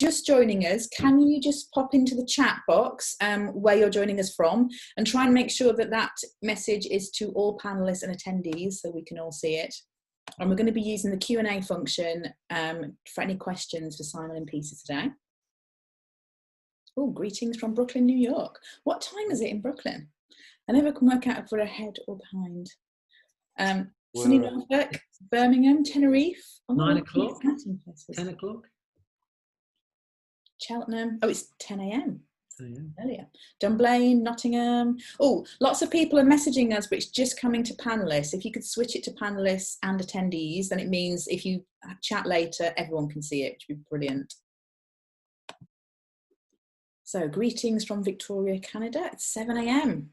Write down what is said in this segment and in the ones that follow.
just joining us, can you just pop into the chat box where you're joining us from, and try and make sure that that message is to all panelists and attendees so we can all see it. And we're going to be using the Q&A function for any questions for Simon and Peter today. Oh, greetings from Brooklyn, New York. What time is it in Brooklyn? I never can work out if we're ahead or behind. Sunny Norfolk, Birmingham, Tenerife. Oh, 9 o'clock, 10 o'clock. Cheltenham. Oh, it's 10 a.m. Earlier. Dunblane, Nottingham. Oh, lots of people are messaging us, but it's just coming to panelists. If you could switch it to panelists and attendees, then it means if you chat later, everyone can see it, which would be brilliant. So, greetings from Victoria, Canada. It's 7 a.m.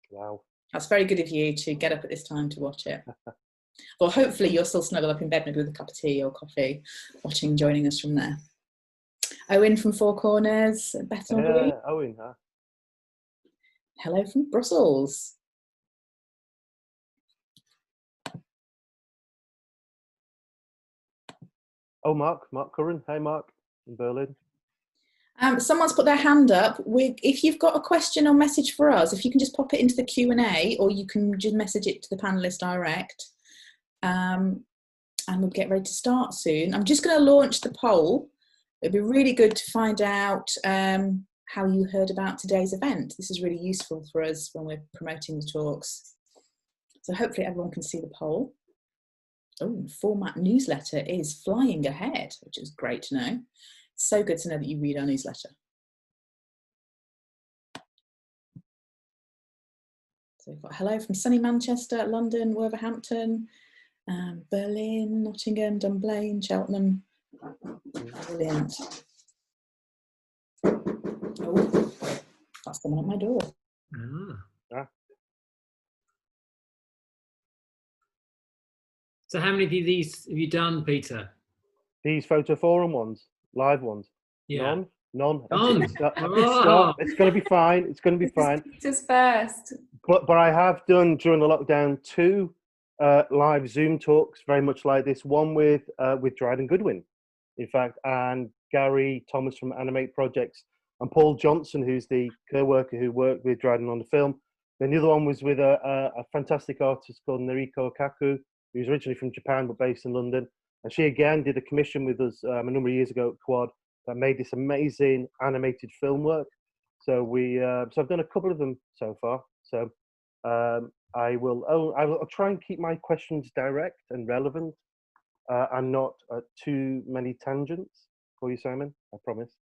Wow. That's very good of you to get up at this time to watch it. Well, hopefully you're still snuggled up in bed, maybe with a cup of tea or coffee, joining us from there. Owen from Four Corners, Bethnal Green. Owen, huh? Hello from Brussels. Oh, Mark Curran. Hey, Mark, in Berlin. Someone's put their hand up. If you've got a question or message for us, if you can just pop it into the Q&A, or you can just message it to the panelists direct. And we'll get ready to start soon. I'm just going to launch the poll. It'd be really good to find out how you heard about today's event. This is really useful for us when we're promoting the talks. So hopefully everyone can see the poll. Oh, Format newsletter is flying ahead, which is great to know. It's so good to know that you read our newsletter. So we've got hello from sunny Manchester, London, Wolverhampton, Berlin, Nottingham, Dunblane, Cheltenham. Brilliant. Oh, that's someone at my door. So how many of these have you done, Peter? These Photoforum ones, live ones? Yeah. None. Oh. It's going to be fine. It's going to be fine. Peter's first. But I have done during the lockdown 2 live Zoom talks, very much like this. One with Dryden Goodwin, in fact, and Gary Thomas from Animate Projects, and Paul Johnson, who's the co-worker who worked with Dryden on the film. Then the other one was with a fantastic artist called Nariko Kaku, who's originally from Japan but based in London. And she again did a commission with us a number of years ago at Quad that made this amazing animated film work. So so I've done a couple of them so far. So I will try and keep my questions direct and relevant, and not too many tangents for you, Simon. I promise.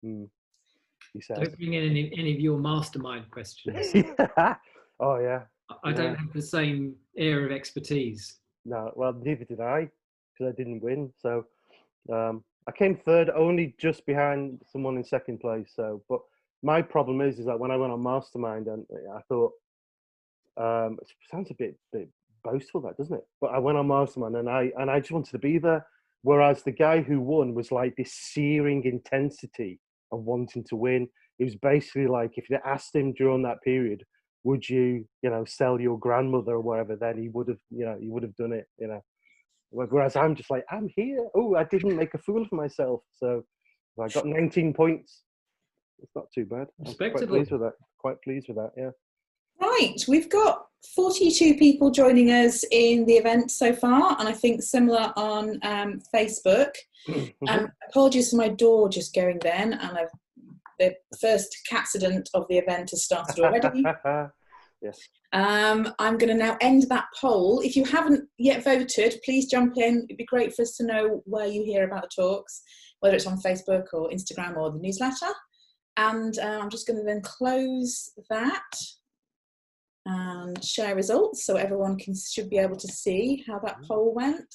He says. Don't bring in any of your mastermind questions. Oh yeah. I don't have the same air of expertise. No, well, neither did I, because I didn't win. So I came third, only just behind someone in second place. So, but my problem is that when I went on Mastermind, and I thought, it sounds a bit boastful, that, doesn't it? But I went on Mastermind, and I just wanted to be there. Whereas the guy who won was like this searing intensity of wanting to win. It was basically like, if you asked him during that period, would you sell your grandmother or whatever, then he would have done it, Whereas I'm just like, I'm here. Oh, I didn't make a fool of myself. So I got 19 points. It's not too bad. Respectable. Quite pleased with that, yeah. Right, we've got 42 people joining us in the event so far, and I think similar on Facebook. Apologies for my door just going then, and the first accident of the event has started already. Yes. I'm going to now end that poll. If you haven't yet voted, please jump in. It'd be great for us to know where you hear about the talks, whether it's on Facebook or Instagram or the newsletter. And I'm just going to then close that and share results so everyone should be able to see how that poll went.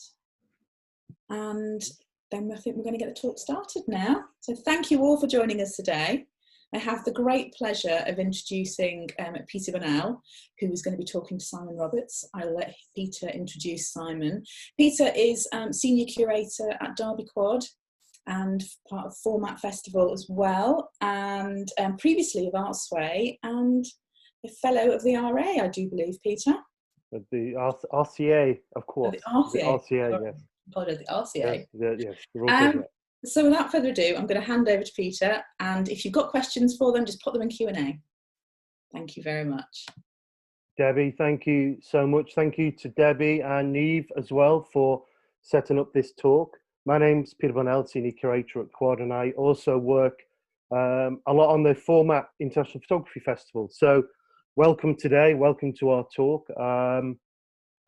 And then I think we're going to get the talk started now. So thank you all for joining us today. I have the great pleasure of introducing Peter Bonnell, who is going to be talking to Simon Roberts. I'll let Peter introduce Simon. Peter is Senior Curator at Derby Quad and part of Format Festival as well, and previously of Artsway, and a Fellow of the RA, I do believe, Peter. The RCA, of course. The RCA. The RCA, yes. Part of the RCA. Yes. So without further ado, I'm going to hand over to Peter, and if you've got questions for them, just put them in Q&A. Thank you very much. Debbie, thank you so much. Thank you to Debbie and Neve as well for setting up this talk. My name's Peter Bonnell, Senior Curator at Quad, and I also work a lot on the FORMAT International Photography Festival. So welcome today, welcome to our talk.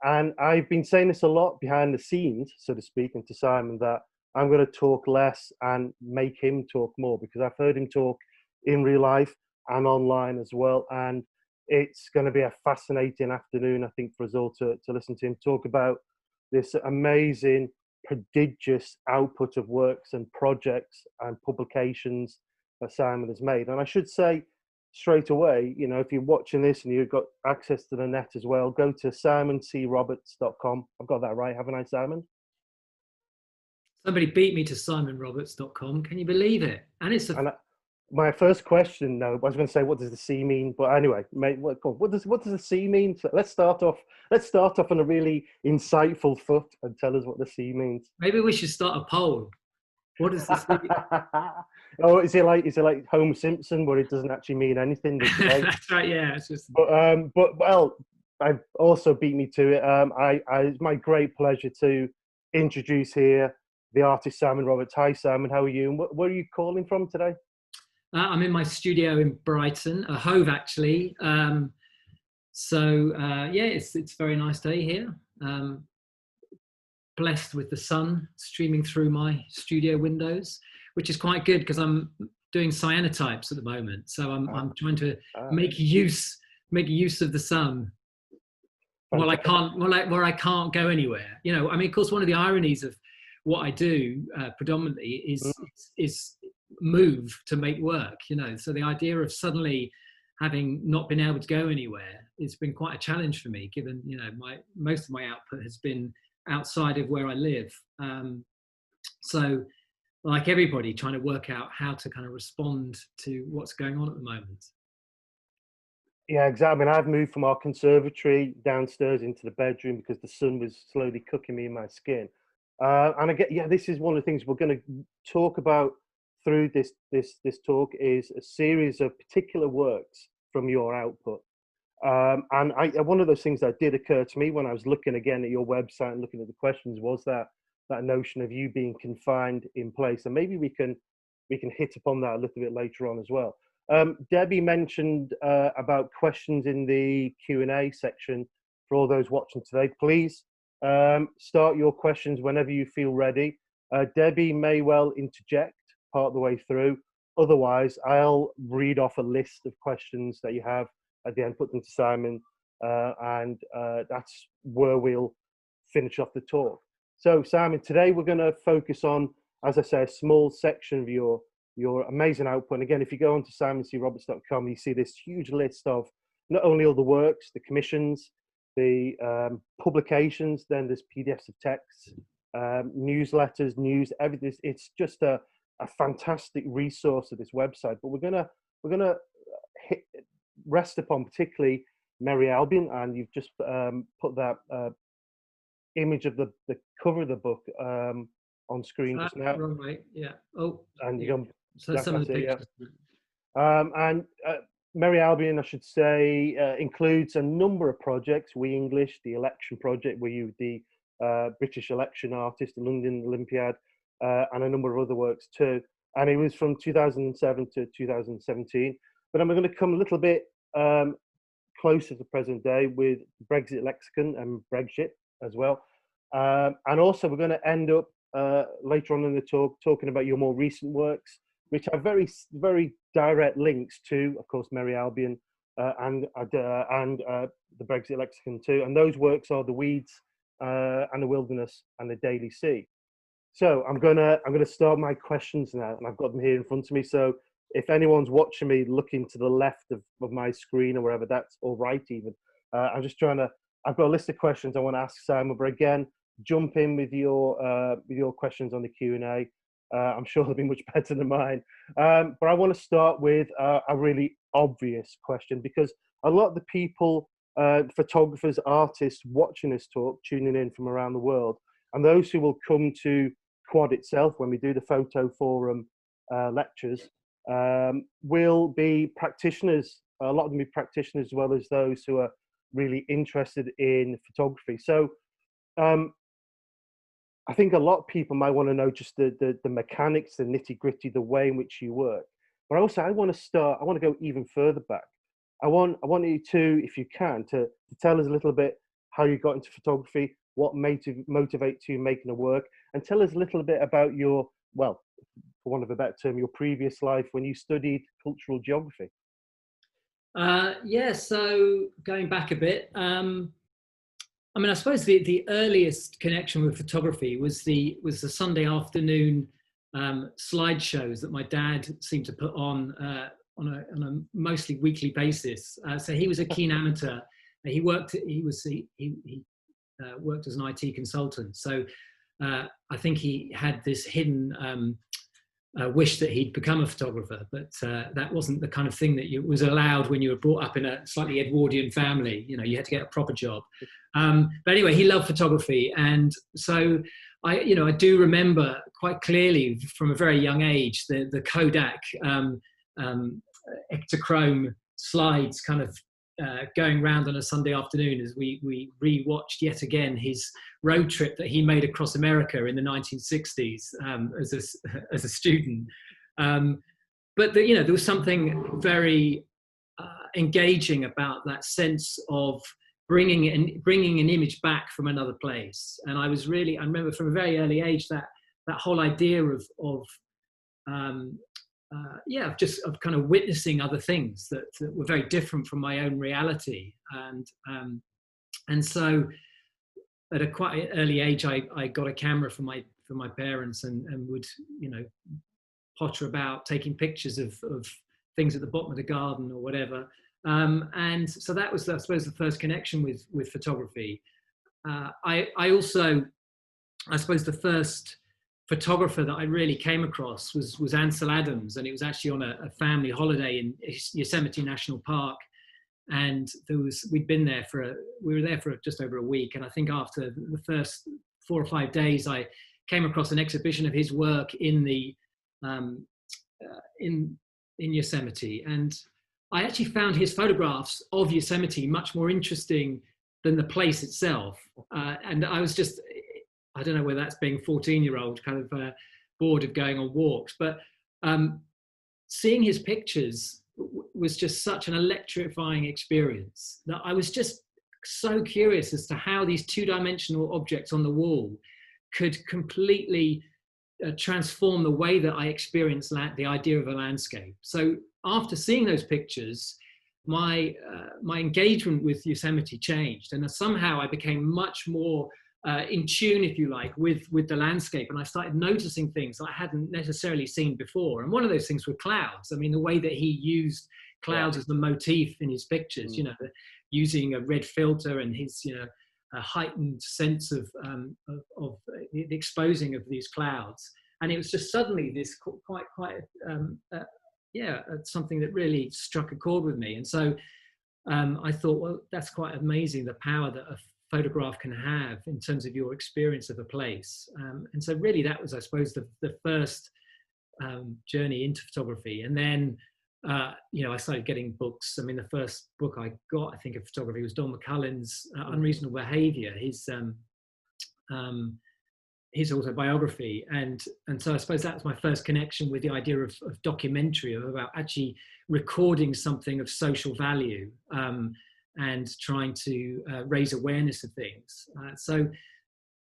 And I've been saying this a lot behind the scenes, so to speak, and to Simon, that I'm going to talk less and make him talk more, because I've heard him talk in real life and online as well. And it's going to be a fascinating afternoon, I think, for us all to listen to him talk about this amazing, prodigious output of works and projects and publications that Simon has made. And I should say straight away, you know, if you're watching this and you've got access to the net as well, go to simoncroberts.com. I've got that right, haven't I, Simon? Somebody beat me to simonroberts.com. Can you believe it? And it's my first question, no, I was going to say, what does the C mean? But anyway, mate, what does the C mean? So let's start off on a really insightful foot and tell us what the C means. Maybe we should start a poll. What does the C mean? Oh, is it like Homer Simpson, where it doesn't actually mean anything? That's right. Yeah, it's just. But well, I've also beat me to it. It's my great pleasure to introduce here the artist Simon Roberts. Hi, Simon. How are you? And where are you calling from today? I'm in my studio in Brighton, Hove actually. Yeah, it's a very nice day here. Blessed with the sun streaming through my studio windows, which is quite good because I'm doing cyanotypes at the moment. So I'm trying to make use of the sun. Well, where I can't go anywhere. You know, I mean, of course, one of the ironies of what I do predominantly is move to make work, you know. So the idea of suddenly having not been able to go anywhere, it's been quite a challenge for me, given, you know, most of my output has been outside of where I live. So like everybody, trying to work out how to kind of respond to what's going on at the moment. Yeah, exactly. I mean, I've moved from our conservatory downstairs into the bedroom because the sun was slowly cooking me in my skin. And I get, yeah, this is one of the things we're going to talk about through this talk, is a series of particular works from your output. And one of those things that did occur to me when I was looking again at your website and looking at the questions was that notion of you being confined in place. And maybe we can hit upon that a little bit later on as well. Debbie mentioned about questions in the Q&A section for all those watching today. Please start your questions whenever you feel ready. Debbie may well interject part of the way through. Otherwise, I'll read off a list of questions that you have at the end, put them to Simon, and that's where we'll finish off the talk. So, Simon, today we're going to focus on, as I say, a small section of your amazing output. And again, if you go onto simoncroberts.com, you see this huge list of not only all the works, the commissions, the publications, then there's PDFs of texts, newsletters, news, everything. It's just a fantastic resource of this website. But we're gonna rest upon particularly Merrie Albion, and you've just put that image of the cover of the book on screen just now. Wrong way, yeah. Oh, and yeah. So some of the pictures. And Merrie Albion, I should say, includes a number of projects. We English, the Election Project, where you the British election artist, the London Olympiad, and a number of other works too. And it was from 2007 to 2017. But I'm going to come a little bit closer to present day with Brexit Lexicon and Brexit as well. And also we're going to end up later on in the talk talking about your more recent works, which have very, very direct links to, of course, Merrie Albion and the Brexit Lexicon too. And those works are The Weeds and The Wilderness and The Daily Sea. So I'm gonna start my questions now, and I've got them here in front of me. So if anyone's watching me looking to the left of my screen or wherever, that's all right even. I'm just trying to, I've got a list of questions I want to ask Simon, but again, jump in with your questions on the Q&A. I'm sure they'll be much better than mine. But I want to start with a really obvious question, because a lot of the people, photographers, artists watching this talk, tuning in from around the world, and those who will come to quad itself, when we do the Photoforum lectures, will be practitioners. A lot of them be practitioners as well as those who are really interested in photography. So I think a lot of people might want to know just the mechanics, the nitty gritty, the way in which you work. But also, I want to go even further back. I want you to, if you can, to tell us a little bit how you got into photography, what motivates you making the work, and tell us a little bit about your, well, for want of a better term, your previous life when you studied cultural geography. Yeah, so going back a bit, I mean, I suppose the earliest connection with photography was the Sunday afternoon slideshows that my dad seemed to put on a mostly weekly basis. So he was a keen amateur. He worked as an IT consultant. So I think he had this hidden wish that he'd become a photographer, but that wasn't the kind of thing that was allowed when you were brought up in a slightly Edwardian family. You know, you had to get a proper job. But anyway, he loved photography, and so I do remember quite clearly from a very young age the Kodak Ektachrome slides kind of going round on a Sunday afternoon as we re-watched yet again his road trip that he made across America in the 1960s as a student. But there was something very engaging about that sense of bringing an image back from another place. And I remember from a very early age that whole idea of kind of witnessing other things that were very different from my own reality. And so at a quite early age, I got a camera from my parents and would, potter about taking pictures of things at the bottom of the garden or whatever. And so that was, I suppose, the first connection with photography. I suppose the first photographer that I really came across was Ansel Adams, and it was actually on a family holiday in Yosemite National Park. And we were there for just over a week. And I think after the first 4 or 5 days, I came across an exhibition of his work in Yosemite. And I actually found his photographs of Yosemite much more interesting than the place itself. And I was just, I don't know whether that's being 14-year-old kind of bored of going on walks, but seeing his pictures was just such an electrifying experience that I was just so curious as to how these two-dimensional objects on the wall could completely transform the way that I experienced the idea of a landscape. So after seeing those pictures, my engagement with Yosemite changed, and somehow I became much more in tune, if you like, with the landscape, and I started noticing things I hadn't necessarily seen before. And one of those things were clouds. I mean, the way that he used clouds as the motif in his pictures, using a red filter and his, a heightened sense of the exposing of these clouds. And it was just suddenly this quite something that really struck a chord with me. And so I thought, well, that's quite amazing, the power that a photograph can have in terms of your experience of a place. And so really that was, I suppose, the first journey into photography. And then, I started getting books. I mean, the first book I got, I think, of photography was Don McCullen's Unreasonable Behavior, his autobiography. And so I suppose that was my first connection with the idea of documentary, about actually recording something of social value and trying to raise awareness of things. So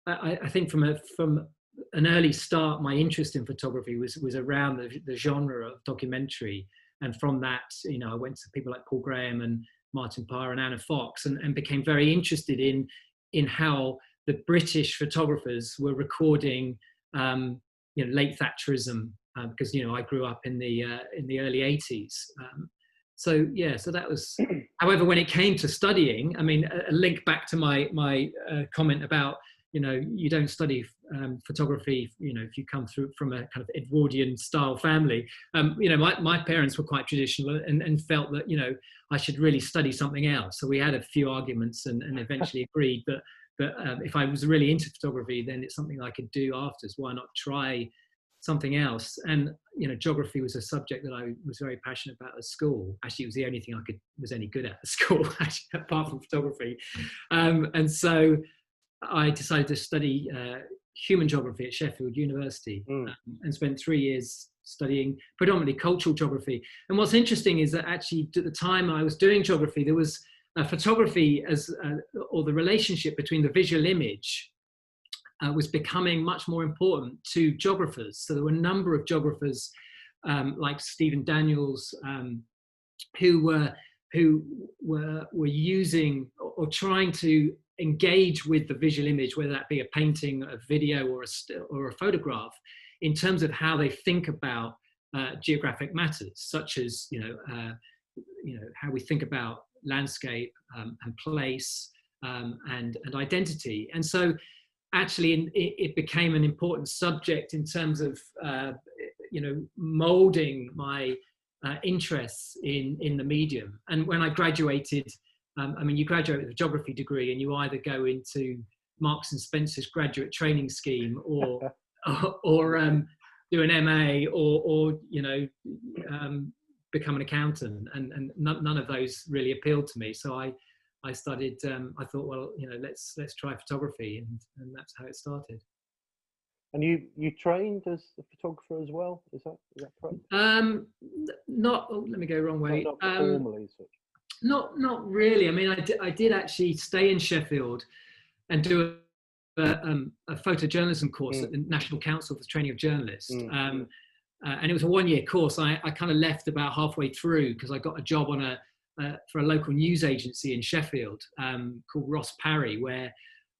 I think from an early start, my interest in photography was around the genre of documentary. And from that, I went to people like Paul Graham and Martin Parr and Anna Fox, and became very interested in how the British photographers were recording, late Thatcherism, because I grew up in the early 80s. So that was. However, when it came to studying, I mean, a link back to my comment about you don't study photography, if you come through from a kind of Edwardian style family. My parents were quite traditional and felt that I should really study something else. So we had a few arguments and eventually agreed that But if I was really into photography, then it's something I could do afterwards. Why not try something else? And geography was a subject that I was very passionate about at school. Actually, it was the only thing I was any good at school, actually, apart from photography. And so I decided to study human geography at Sheffield University, and spent 3 years studying predominantly cultural geography. And what's interesting is that actually at the time I was doing geography, there was photography or the relationship between the visual image was becoming much more important to geographers. So there were a number of geographers like Stephen Daniels who were using or trying to engage with the visual image, whether that be a painting, a video, or a photograph, in terms of how they think about geographic matters, such as how we think about landscape and place and identity. And so actually it became an important subject in terms of molding my interests in the medium. And when I graduated, you graduate with a geography degree and you either go into Marks and Spencer's graduate training scheme or do an MA or become an accountant, and none of those really appealed to me. So I studied. I thought, well, let's try photography, and that's how it started. And you trained as a photographer as well? Is that correct? Not. Oh, let me go wrong way. Not formally, such. Not really. I mean, I did actually stay in Sheffield and do a photojournalism course at the National Council for the Training of Journalists. And it was a 1-year course. I kind of left about halfway through because I got a job on for a local news agency in Sheffield called Ross Parry, where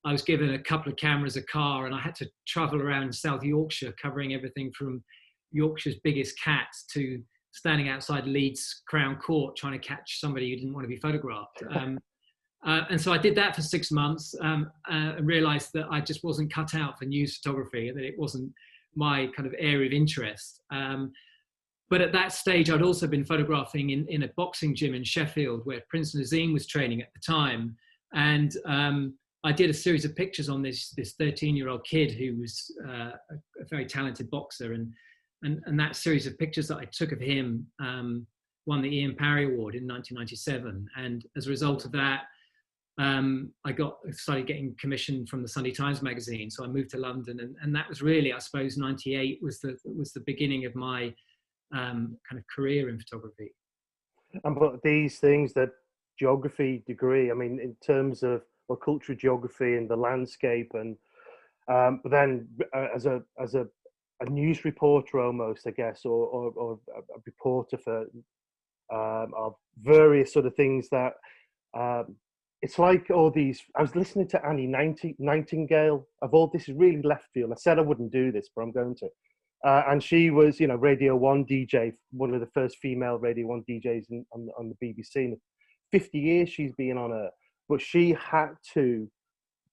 I was given a couple of cameras, a car, and I had to travel around South Yorkshire, covering everything from Yorkshire's biggest cats to standing outside Leeds Crown Court trying to catch somebody who didn't want to be photographed. And so I did that for 6 months and realized that I just wasn't cut out for news photography, and that it wasn't my kind of area of interest. But at that stage, I'd also been photographing in a boxing gym in Sheffield where Prince Nazim was training at the time. And I did a series of pictures on this 13-year-old kid who was a very talented boxer. And that series of pictures that I took of him won the Ian Parry Award in 1997. And as a result of that, I started getting commissioned from the Sunday Times magazine. So I moved to London, and that was really, I suppose, 98 was the beginning of my kind of career in photography. But these things, that geography degree, I mean, in terms of cultural geography and the landscape, and but then as a news reporter almost, I guess, or a reporter for of various sort of things that. It's like all these. I was listening to Annie Nightingale. This is really left field. I said I wouldn't do this, but I'm going to. And she was, Radio 1 DJ, one of the first female Radio 1 DJs on the BBC. In 50 years she's been on her, but she had to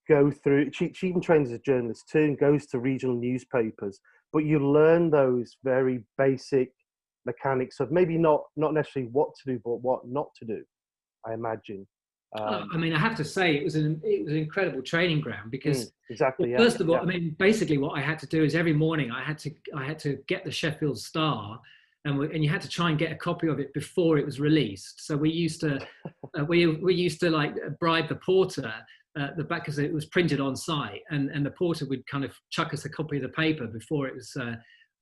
go through. She even trains as a journalist too, and goes to regional newspapers. But you learn those very basic mechanics of maybe not necessarily what to do, but what not to do, I imagine. I mean, I have to say it was an incredible training ground because exactly. Yeah, first of all, I mean, basically what I had to do is every morning I had to get the Sheffield Star, and you had to try and get a copy of it before it was released. So we used to we used to like bribe the porter the back, because it was printed on site, and the porter would kind of chuck us a copy of the paper before it was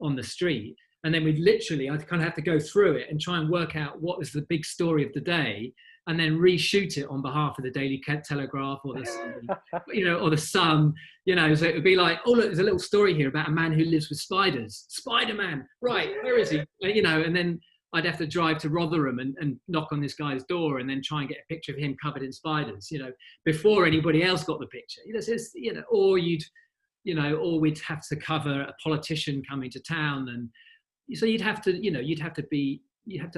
on the street. And then I'd kind of have to go through it and try and work out what was the big story of the day, and then reshoot it on behalf of the Daily Telegraph or the or the Sun, so it would be like, oh look, there's a little story here about a man who lives with spiders. Spider-Man, right? Where is he? And then I'd have to drive to Rotherham and knock on this guy's door and then try and get a picture of him covered in spiders, before anybody else got the picture. Or we'd have to cover a politician coming to town, and so you'd have to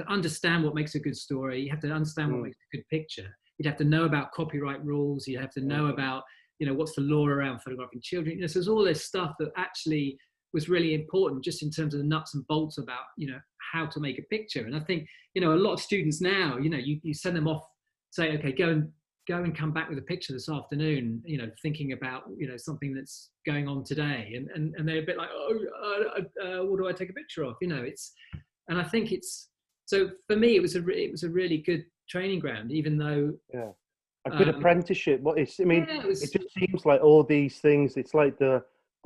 understand what makes a good story. You have to understand what makes a good picture. You'd have to know about copyright rules. You'd have to know about, what's the law around photographing children. So there's all this stuff that actually was really important, just in terms of the nuts and bolts about, how to make a picture. And I think, a lot of students now, you send them off, say, okay, go and go and come back with a picture this afternoon, you know, thinking about, you know, something that's going on today, and they're a bit like, what do I take a picture of? You know, and I think so for me, it was a really good training ground, even though a good apprenticeship. It just seems like all these things. It's like the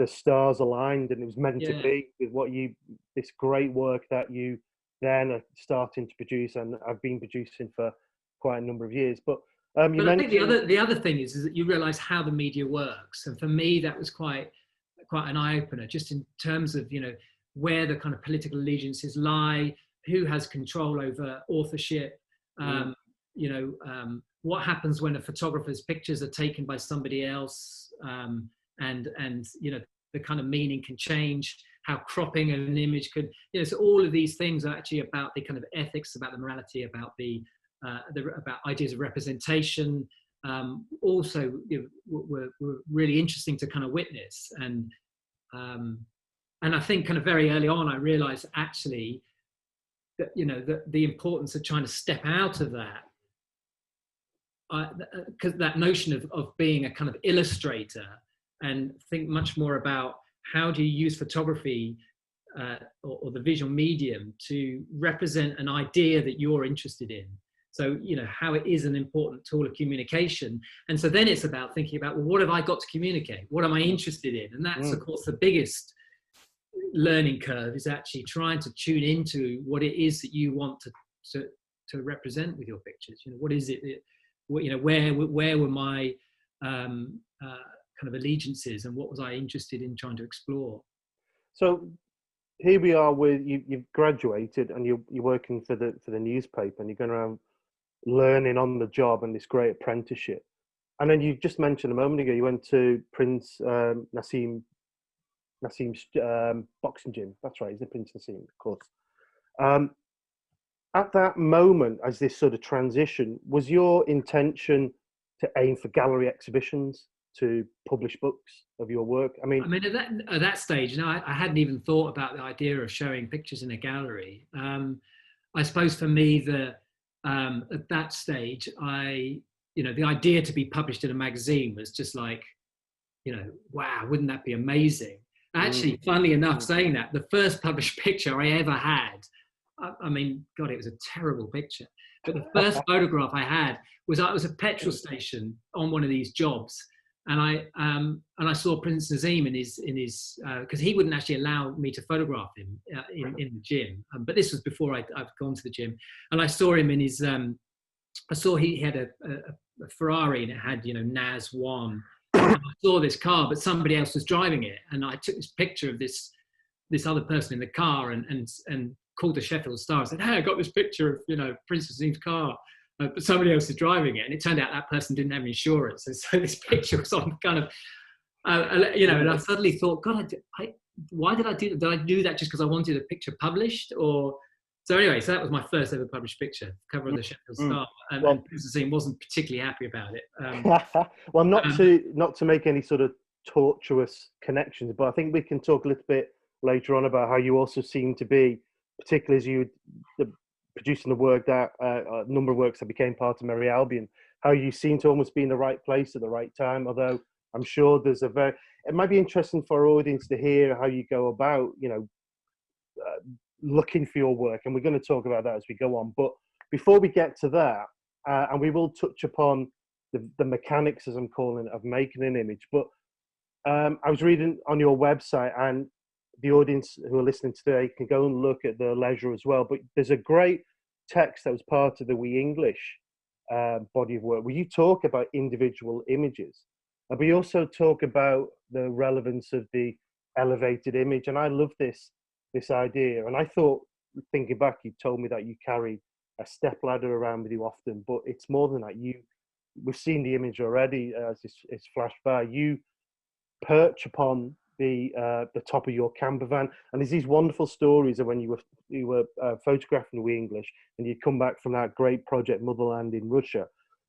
stars aligned, and it was meant to be with this great work that you then are starting to produce, and I've been producing for quite a number of years. But I think the other thing is that you realise how the media works, and for me that was quite an eye opener, just in terms of, you know, where the kind of political allegiances lie, who has control over authorship, you know, what happens when a photographer's pictures are taken by somebody else, and you know, the kind of meaning can change, how cropping an image could, you know, so all of these things are actually about the kind of ethics, about the morality, about about ideas of representation. Also, you know, were really interesting to kind of witness, and I think kind of very early on I realized actually that, you know, the importance of trying to step out of that, because that notion of being a kind of illustrator, and think much more about how do you use photography or the visual medium to represent an idea that you're interested in. So, you know, how it is an important tool of communication. And so then it's about thinking about, well, what have I got to communicate? What am I interested in? And that's, of course, the biggest learning curve, is actually trying to tune into what it is that you want to represent with your pictures. You know, what is it, you know, where were my kind of allegiances, and what was I interested in trying to explore? So here we are with you've graduated, and you're working for the newspaper, and you're going around learning on the job and this great apprenticeship. And then you just mentioned a moment ago you went to Prince Nassim's boxing gym. That's right, he's the Prince Nassim, of course. At that moment, as this sort of transition, was your intention to aim for gallery exhibitions, to publish books of your work? I mean, at that stage, you know, I hadn't even thought about the idea of showing pictures in a gallery. I suppose for me, at that stage, you know, the idea to be published in a magazine was just like, you know, wow, wouldn't that be amazing? Actually, funnily enough, saying that, the first published picture I ever had, I mean, God, it was a terrible picture. But the first photograph I had was I was at a petrol station on one of these jobs, and I saw Prince Nassim in his because he wouldn't actually allow me to photograph him in the gym. But this was before I'd gone to the gym, and I saw him in his. I saw he had a Ferrari, and it had, you know, NAS 1. I saw this car, but somebody else was driving it, and I took this picture of this other person in the car, and called the Sheffield Star and said, "Hey, I got this picture of, you know, Prince Nassim's car, but somebody else is driving it." And it turned out that person didn't have insurance, and so this picture was on kind of, you know. And I suddenly thought, God, why did I do that? Did I do that just because I wanted a picture published, or? So anyway, so that was my first ever published picture, cover of the Sheffield Star, and Prince Nassim wasn't particularly happy about it. Well, not to make any sort of tortuous connections, but I think we can talk a little bit later on about how you also seem to be, particularly as you producing the work that a number of works that became part of Merrie Albion, how you seem to almost be in the right place at the right time. Although I'm sure there's it might be interesting for our audience to hear how you go about, you know, looking for your work, and we're going to talk about that as we go on. But before we get to that, and we will touch upon the mechanics, as I'm calling it, of making an image. But I was reading on your website, and the audience who are listening today can go and look at the leisure as well. But there's a great text that was part of the We English body of work, where you talk about individual images, but you also talk about the relevance of the elevated image. And I love this idea. And I thought, thinking back, you told me that you carry a stepladder around with you often, but it's more than that. We've seen the image already as it's flashed by. You perch upon the top of your camper van, and there's these wonderful stories of when you were photographing We English, and you come back from that great project Motherland in Russia,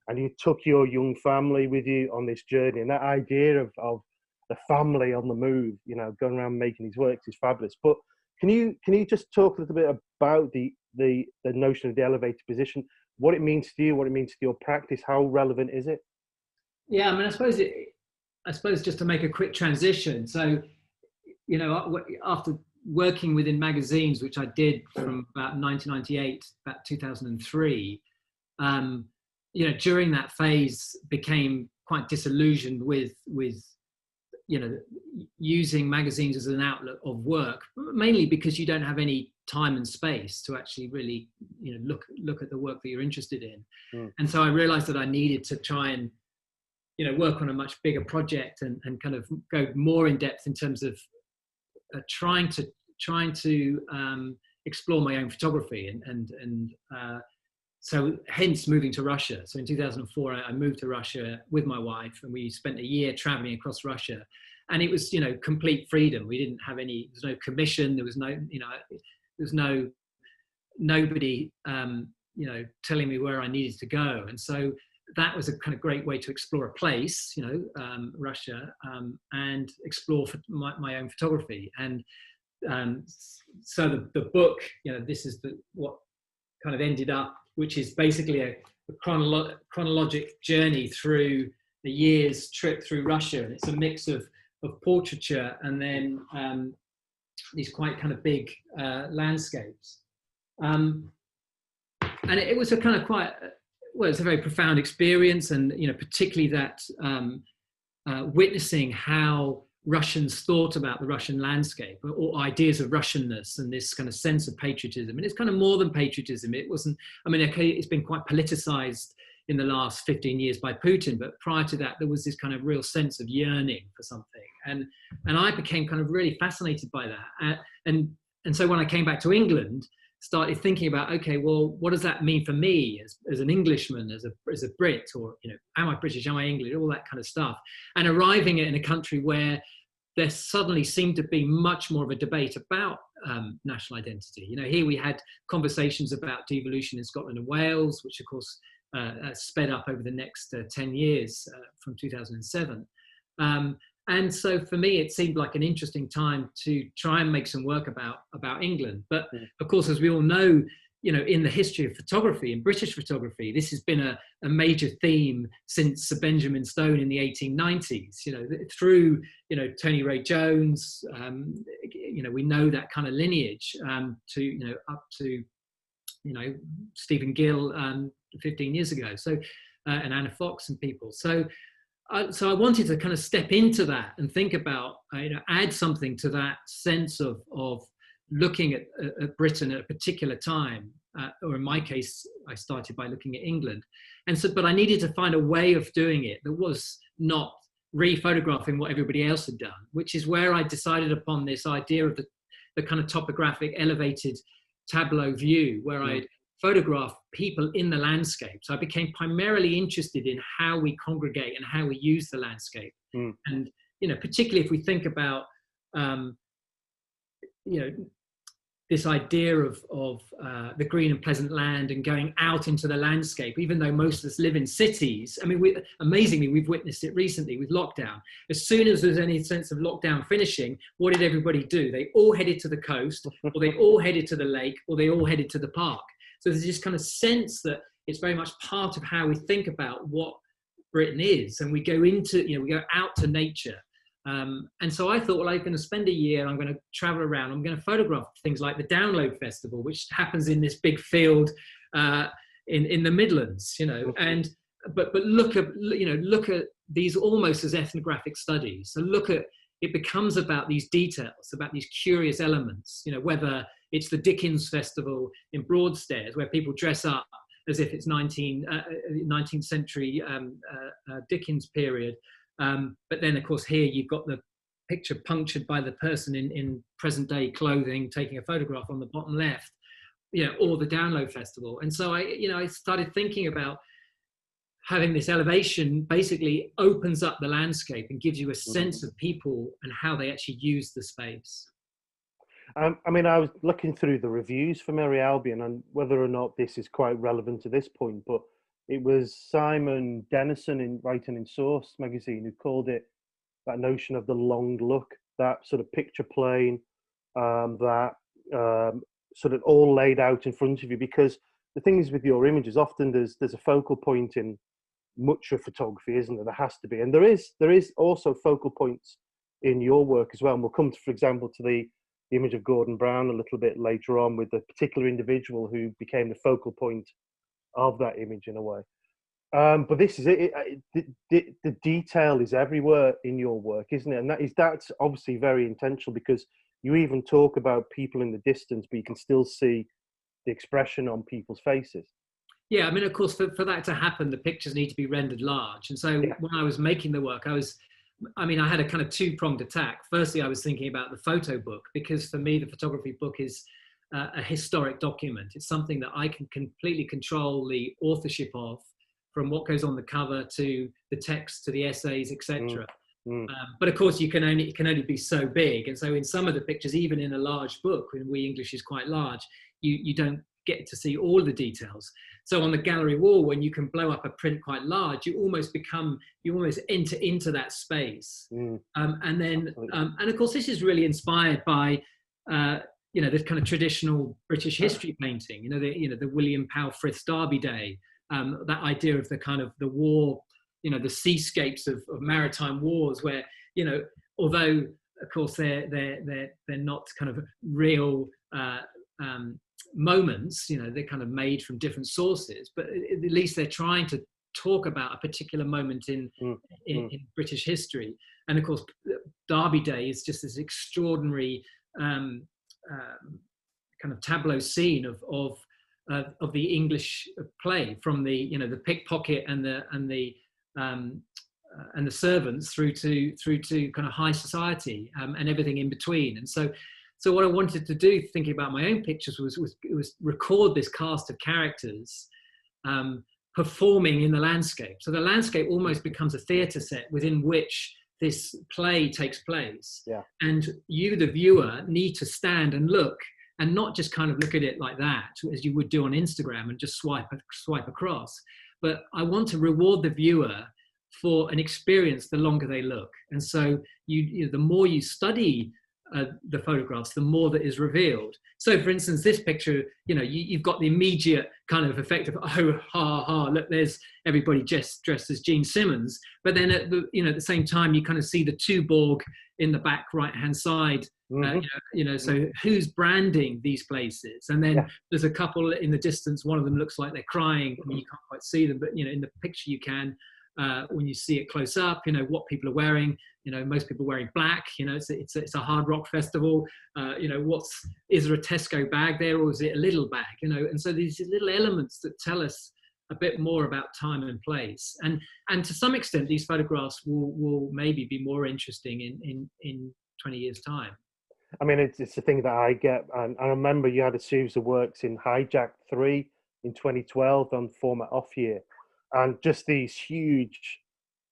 and you took your young family with you on this journey. And that idea of the family on the move, you know, going around making these works is fabulous. But can you just talk a little bit about the notion of the elevated position? what it means to you, what it means to your practice. How relevant is it? Yeah, I mean, I suppose just to make a quick transition. So, after working within magazines, which I did from about 1998, about 2003, during that phase became quite disillusioned with using magazines as an outlet of work, mainly because you don't have any time and space to actually really, look at the work that you're interested in. And so I realized that I needed to try and, work on a much bigger project and kind of go more in depth in terms of trying to explore my own photography and so hence moving to Russia. So in 2004, I moved to Russia with my wife, and we spent a year traveling across Russia, and it was, complete freedom. We didn't have there was no commission. There was nobody, telling me where I needed to go. And so that was a kind of great way to explore a place, Russia, and explore my own photography. And so the book, this is what kind of ended up, which is basically a chronologic journey through the year's trip through Russia. And it's a mix of portraiture and then these quite kind of big landscapes. And it was a kind of it's a very profound experience, and particularly that witnessing how Russians thought about the Russian landscape, or ideas of Russianness and this kind of sense of patriotism. And it's kind of more than patriotism. It wasn't, okay, it's been quite politicized in the last 15 years by Putin, but prior to that, there was this kind of real sense of yearning for something. And I became kind of really fascinated by that. And so when I came back to England, started thinking about, okay, well, what does that mean for me as an Englishman, as a Brit, or, am I British, am I English, all that kind of stuff. And arriving in a country where there suddenly seemed to be much more of a debate about national identity. Here we had conversations about devolution in Scotland and Wales, which of course sped up over the next 10 years from 2007. And so for me, it seemed like an interesting time to try and make some work about England. But of course, as we all know, in the history of photography, in British photography, this has been a major theme since Sir Benjamin Stone in the 1890s, through, Tony Ray Jones, we know that kind of lineage to, up to, Stephen Gill 15 years ago. So, and Anna Fox and people. So I wanted to kind of step into that and think about, add something to that sense of looking at Britain at a particular time, or in my case, I started by looking at England. And so, but I needed to find a way of doing it that was not re-photographing what everybody else had done, which is where I decided upon this idea of the kind of topographic elevated tableau view, where I'd photograph people in the landscape. So I became primarily interested in how we congregate and how we use the landscape. And, particularly if we think about, this idea of the green and pleasant land and going out into the landscape, even though most of us live in cities. Amazingly, we've witnessed it recently with lockdown. As soon as there's any sense of lockdown finishing, what did everybody do? They all headed to the coast, or they all headed to the lake, or they all headed to the park. So there's this kind of sense that it's very much part of how we think about what Britain is. And we go into, we go out to nature. And so I thought, well, I'm going to spend a year, I'm going to travel around, I'm going to photograph things like the Download Festival, which happens in this big field in the Midlands, but look at these almost as ethnographic studies. So it becomes about these details, about these curious elements, whether it's the Dickens Festival in Broadstairs, where people dress up as if it's 19th century Dickens period. But then, of course, here you've got the picture punctured by the person in present-day clothing taking a photograph on the bottom left, or the Download Festival. And so I started thinking about having this elevation basically opens up the landscape and gives you a sense of people and how they actually use the space. I was looking through the reviews for Merrie Albion, and whether or not this is quite relevant to this point, but it was Simon Dennison writing in Source magazine who called it that notion of the long look, that sort of picture plane, that sort of all laid out in front of you, because the thing is with your images, often there's a focal point in much of photography, isn't there? There has to be, and there is also focal points in your work as well. And we'll come to, for example, to the image of Gordon Brown a little bit later on, with the particular individual who became the focal point of that image in a way. But this is it. The detail is everywhere in your work, isn't it? And that's obviously very intentional, because you even talk about people in the distance, but you can still see the expression on people's faces. Yeah, I mean, of course, for that to happen, the pictures need to be rendered large. And so when I was making the work, I had a kind of two-pronged attack. Firstly, I was thinking about the photo book, because for me, the photography book is a historic document. It's something that I can completely control the authorship of, from what goes on the cover to the text to the essays, etc. But of course, it can only be so big. And so in some of the pictures, even in a large book, when We English is quite large, you don't get to see all the details. So on the gallery wall, when you can blow up a print quite large, you almost enter into that space. And of course, this is really inspired by this kind of traditional British history painting. The William Powell Frith's Derby Day, that idea of the kind of the war, the seascapes of maritime wars, where although of course they're not kind of real moments, they're kind of made from different sources, but at least they're trying to talk about a particular moment in British history. And of course, Derby Day is just this extraordinary kind of tableau scene of the English play, from the the pickpocket and the servants through to kind of high society, and everything in between. And so what I wanted to do, thinking about my own pictures, was record this cast of characters performing in the landscape. So the landscape almost becomes a theatre set within which this play takes place. Yeah. And you, the viewer, need to stand and look, and not just kind of look at it like that, as you would do on Instagram and just swipe across. But I want to reward the viewer for an experience the longer they look. And so the more you study the photographs, the more that is revealed. So for instance, this picture, you've got the immediate kind of effect of, oh, ha, ha, look, there's everybody dressed as Gene Simmons. But then at the same time, you kind of see the Tuborg in the back right-hand side. So who's branding these places? And then there's a couple in the distance. One of them looks like they're crying. I mean, you can't quite see them, but in the picture you can. When you see it close up, what people are wearing. Most people are wearing black. It's a hard rock festival. Is there a Tesco bag there, or is it a little bag? And so these little elements that tell us a bit more about time and place. And to some extent, these photographs will maybe be more interesting in 20 years' time. I mean, it's the thing that I get. And I remember you had a series of works in Hijack 3 in 2012 on Format Off Year. And just these huge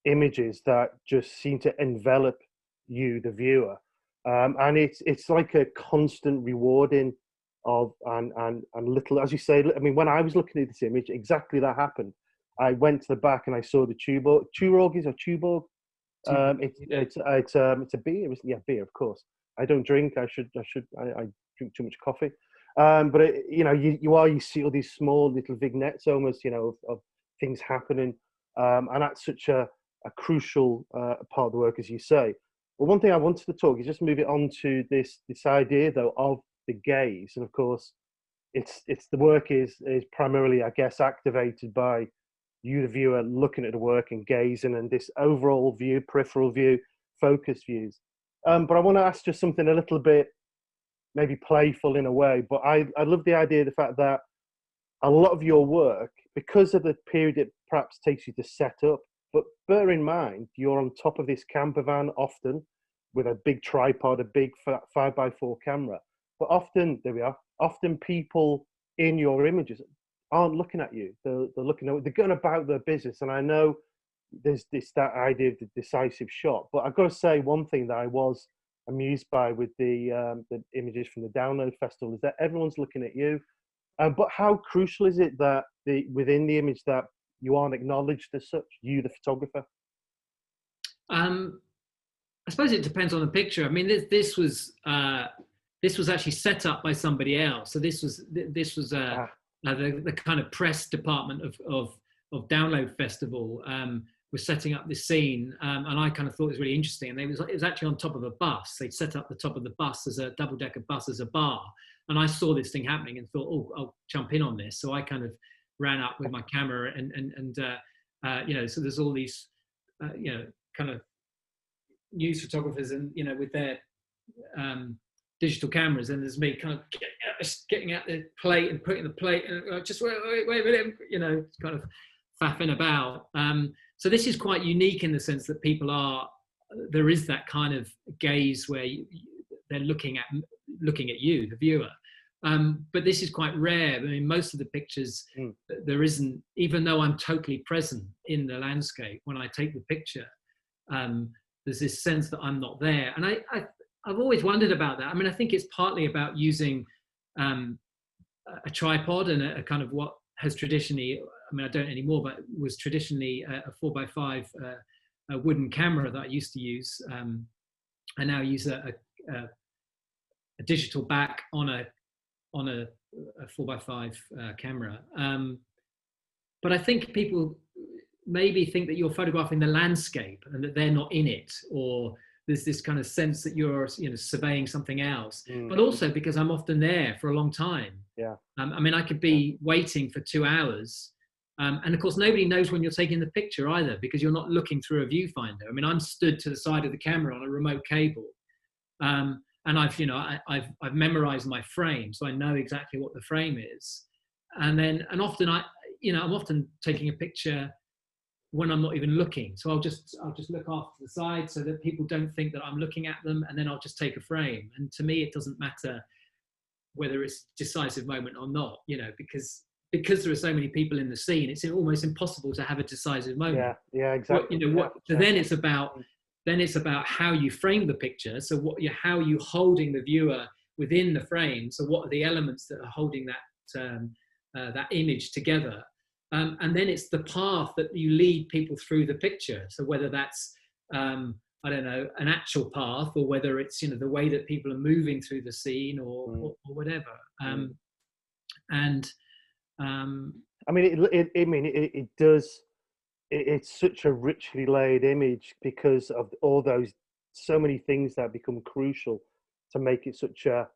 images that just seem to envelop you, the viewer. And it's like a constant rewarding of, and little, as you say, I mean, when I was looking at this image, exactly that happened. I went to the back and I saw the Tuborg. Tuborg? It's a beer. Yeah, beer, of course. I don't drink. I drink too much coffee. But you see all these small little vignettes almost, of things happening, and that's such a crucial part of the work, as you say. But one thing I wanted to talk is just move it on to this idea, though, of the gaze. And of course, it's the work is primarily, I guess, activated by you, the viewer, looking at the work and gazing, and this overall view, peripheral view, focus views. But I want to ask just something a little bit maybe playful in a way. But I love the idea of the fact that a lot of your work, because of the period it perhaps takes you to set up, but bear in mind, you're on top of this camper van often with a big tripod, a big 5x4 camera. But often, there we are, often people in your images aren't looking at you. They're looking at, they're going about their business. And I know there's that idea of the decisive shot. But I've got to say one thing that I was amused by with the images from the Download Festival is that everyone's looking at you. But how crucial is it that within the image that you aren't acknowledged as such, you, the photographer? I suppose it depends on the picture. I mean, this was actually set up by somebody else. So this was the kind of press department of Download Festival was setting up this scene, and I kind of thought it was really interesting. And it was actually on top of a bus. They'd set up the top of the bus as a double-decker bus as a bar. And I saw this thing happening and thought, oh, I'll jump in on this. So I kind of ran up with my camera and so there's all these, kind of news photographers and, with their digital cameras, and there's me kind of getting out the plate and putting the plate and just wait a minute, kind of faffing about. So this is quite unique in the sense that there is that kind of gaze where they're looking at you, the viewer. But this is quite rare. I mean, most of the pictures, there isn't, even though I'm totally present in the landscape, when I take the picture, there's this sense that I'm not there. And I've always wondered about that. I mean, I think it's partly about using a tripod and a kind of what has traditionally, I mean, I don't anymore, but was traditionally a 4x5 a wooden camera that I used to use. I now use a digital back on a 4x5 camera. But I think people maybe think that you're photographing the landscape and that they're not in it, or there's this kind of sense that you're surveying something else. But also because I'm often there for a long time. Yeah. I mean, I could be waiting for 2 hours. And of course, nobody knows when you're taking the picture either, because you're not looking through a viewfinder. I mean, I'm stood to the side of the camera on a remote cable. And I've memorized my frame, so I know exactly what the frame is. And often I'm often taking a picture when I'm not even looking. So I'll just look off to the side so that people don't think that I'm looking at them, and then I'll just take a frame. And to me, it doesn't matter whether it's a decisive moment or not, because there are so many people in the scene, it's almost impossible to have a decisive moment. Yeah, exactly. Then it's about how you frame the picture. So how are you holding the viewer within the frame? So what are the elements that are holding that image together? And then it's the path that you lead people through the picture. So whether that's, I don't know, an actual path, or whether it's, the way that people are moving through the scene or whatever. I mean, it does. It's such a richly layered image because of all those, so many things that become crucial to make it such a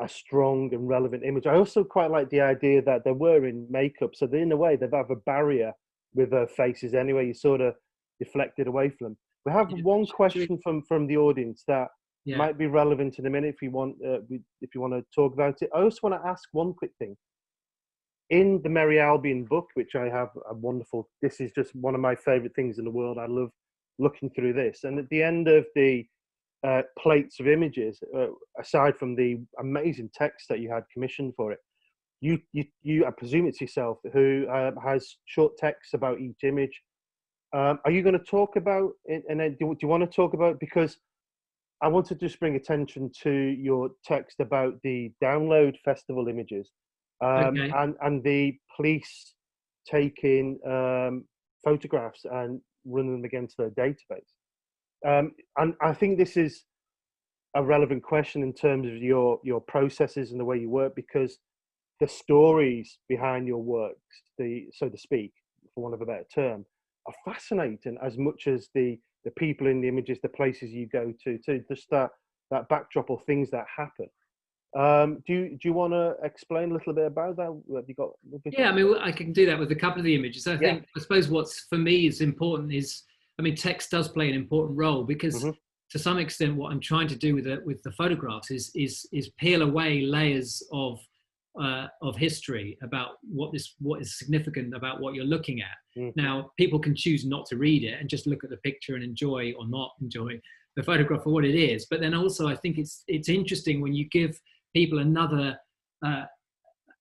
strong and relevant image. I also quite like the idea that they're wearing makeup, so in a way they have a barrier with their faces anyway. You sort of deflected away from them. We have one question from the audience that might be relevant in a minute if you want to talk about it. I also want to ask one quick thing. In the Merrie Albion book, which I have a wonderful, this is just one of my favorite things in the world. I love looking through this. And at the end of the plates of images, aside from the amazing text that you had commissioned for it, you I presume it's yourself who has short text about each image. Are you going to talk about it? And then do you want to talk about, because I want to just bring attention to your text about the Download Festival images. And the police taking photographs and running them against their database. And I think this is a relevant question in terms of your processes and the way you work, because the stories behind your works, so to speak, for want of a better term, are fascinating as much as the people in the images, the places you go to just that backdrop or things that happen. Do you want to explain a little bit about that? Have you got? Yeah, I mean, I can do that with a couple of the images. I suppose what's for me is important is, I mean, text does play an important role, because to some extent, what I'm trying to do with the photographs is peel away layers of history about what is significant about what you're looking at. Now, people can choose not to read it and just look at the picture and enjoy or not enjoy the photograph for what it is. But then also, I think it's interesting when you give people another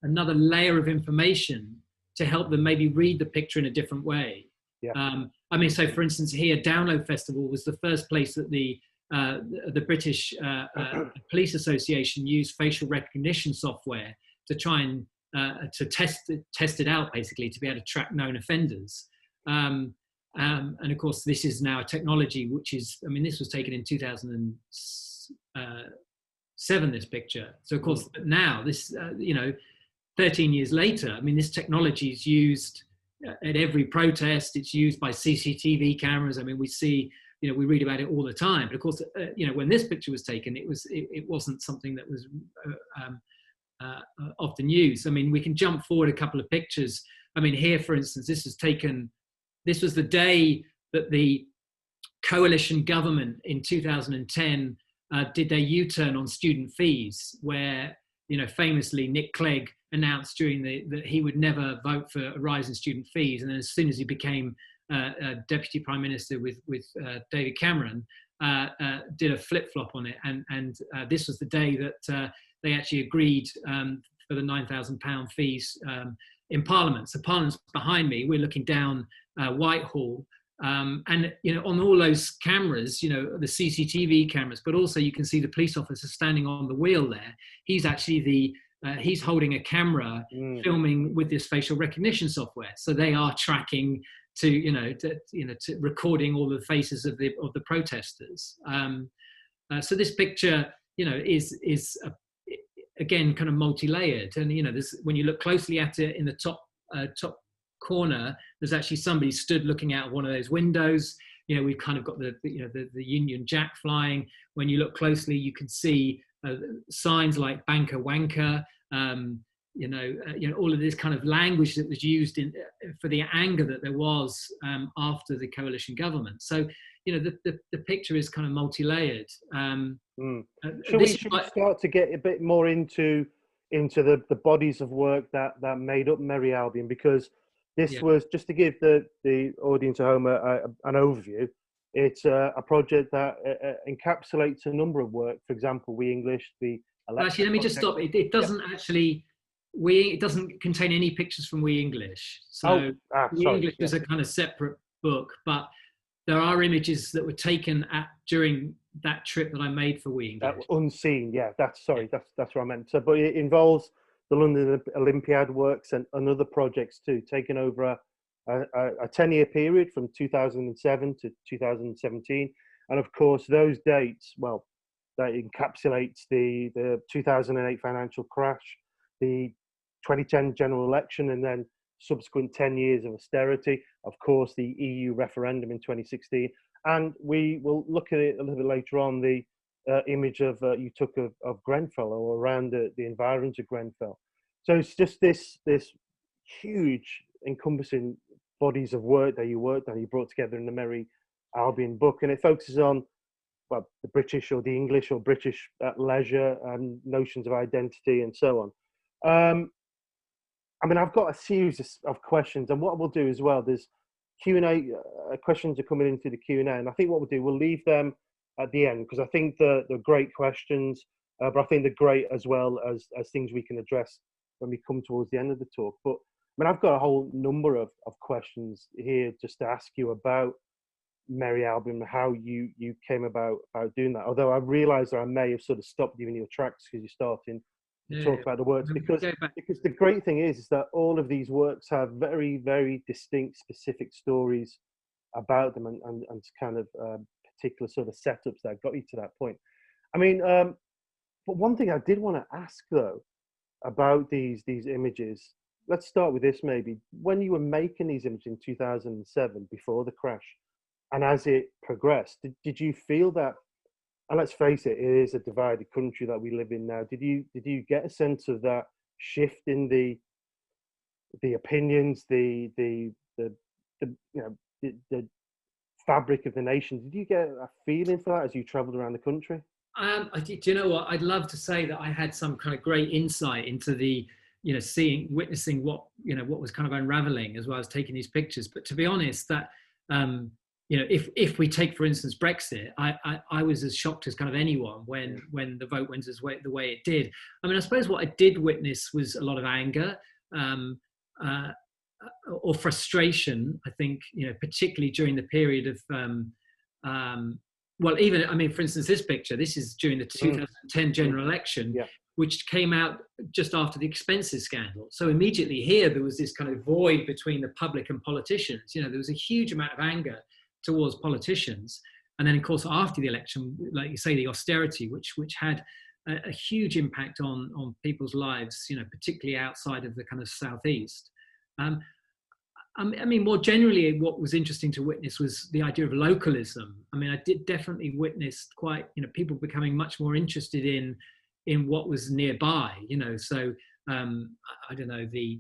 layer of information to help them maybe read the picture in a different way. I mean, so for instance, here, Download Festival was the first place that the British Police Association used facial recognition software to try and to test it out, basically, to be able to track known offenders. And of course, this is now a technology which is, I mean, this was taken in 2007, this picture. So of course, now this, 13 years later, I mean, this technology is used at every protest. It's used by CCTV cameras. I mean, we see, we read about it all the time. But of course, when this picture was taken, it wasn't something that was often used. I mean, we can jump forward a couple of pictures. I mean, here, for instance, this was the day that the coalition government in 2010 did their U-turn on student fees, where, famously Nick Clegg announced that he would never vote for a rise in student fees. And then as soon as he became Deputy Prime Minister with David Cameron, did a flip-flop on it. And this was the day that they actually agreed for the £9,000 fees in Parliament. So Parliament's behind me. We're looking down Whitehall. And, on all those cameras, the CCTV cameras, but also you can see the police officer standing on the wheel there. He's actually he's holding a camera filming with this facial recognition software. So they are tracking to recording all the faces of the protesters. So this picture, is again, kind of multi-layered. And, when you look closely at it in the top corner, there's actually somebody stood looking out of one of those windows. We've kind of got the Union Jack flying. When you look closely, you can see signs like banker wanker, all of this kind of language that was used for the anger that there was after the coalition government. So, the picture is kind of multi-layered. Should we start to get a bit more into the bodies of work that made up Merrie Albion? Because this was, just to give the audience at home an overview, it's a project that encapsulates a number of work. For example, We English, Actually, let me just stop. It doesn't actually, it doesn't contain any pictures from We English. So We English is a kind of separate book, but there are images that were taken during that trip that I made for We English. Unseen, that's what I meant. So, but it involves the London Olympiad works and other projects too, taken over a 10-year period from 2007 to 2017. And of course, those dates, well, that encapsulates the 2008 financial crash, the 2010 general election, and then subsequent 10 years of austerity. Of course, the EU referendum in 2016. And we will look at it a little bit later on, the image you took of Grenfell, or around the environs of Grenfell. So it's just this huge encompassing bodies of work that you worked on, you brought together in the Merrie Albion book, and it focuses on, well, the British or the English or British leisure and notions of identity and so on. I mean, I've got a series of questions, and what we'll do as well, there's Q&A, questions are coming into the Q&A, and I think what we'll do, we'll leave them at the end, because I think they're great questions, but I think they're great as well as things we can address when we come towards the end of the talk. But I mean, I've got a whole number of questions here just to ask you about Merrie Albion, how you came about doing that. Although I realise that I may have sort of stopped you in your tracks because you're starting to talk about the works, because the great thing is that all of these works have very, very distinct, specific stories about them, and kind of particular sort of setups that got you to that point. I mean, but one thing I did want to ask though about these images, let's start with this maybe. When you were making these images in 2007, before the crash, and as it progressed, did you feel that, and let's face it, it is a divided country that we live in now, did you get a sense of that shift in the opinions, the fabric of the nation? Did you get a feeling for that as you traveled around the country? Do you know what? I'd love to say that I had some kind of great insight into the, witnessing what was kind of unraveling as well as taking these pictures. But to be honest, that, if we take, for instance, Brexit, I was as shocked as kind of anyone when the vote went the way it did. I mean, I suppose what I did witness was a lot of anger, or frustration, I think, particularly during the period of, well, even, I mean, for instance, this picture, this is during the 2010 general election, which came out just after the expenses scandal. So immediately here, there was this kind of void between the public and politicians. There was a huge amount of anger towards politicians. And then, of course, after the election, like you say, the austerity, which had a huge impact on people's lives, you know, particularly outside of the kind of southeast. I mean, more generally, what was interesting to witness was the idea of localism. I mean, I did definitely witness quite, you know, people becoming much more interested in what was nearby, you know. So I don't know, the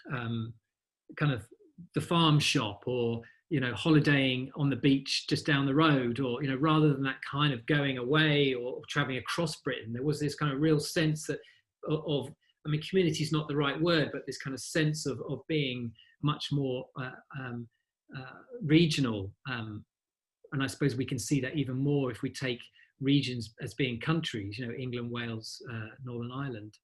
kind of the farm shop, or, you know, holidaying on the beach just down the road, or, you know, rather than that kind of going away or traveling across Britain, there was this kind of real sense that of, I mean, community is not the right word, but this kind of sense of being much more regional. And I suppose we can see that even more if we take regions as being countries, you know, England, Wales, Northern Ireland.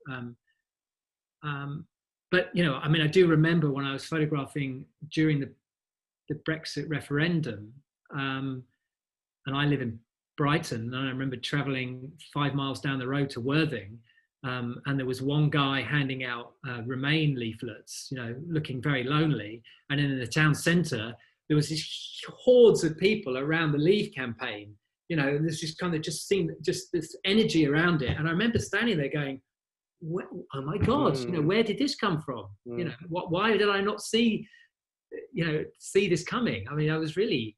But, you know, I mean, I do remember when I was photographing during the Brexit referendum, and I live in Brighton, and I remember travelling 5 miles down the road to Worthing, and there was one guy handing out Remain leaflets, you know, looking very lonely. And then in the town centre, there was these hordes of people around the Leave campaign, you know, and there's just kind of just seemed just this energy around it. And I remember standing there going, oh my God, you know, where did this come from? You know, why did I not see this coming? I mean, I was really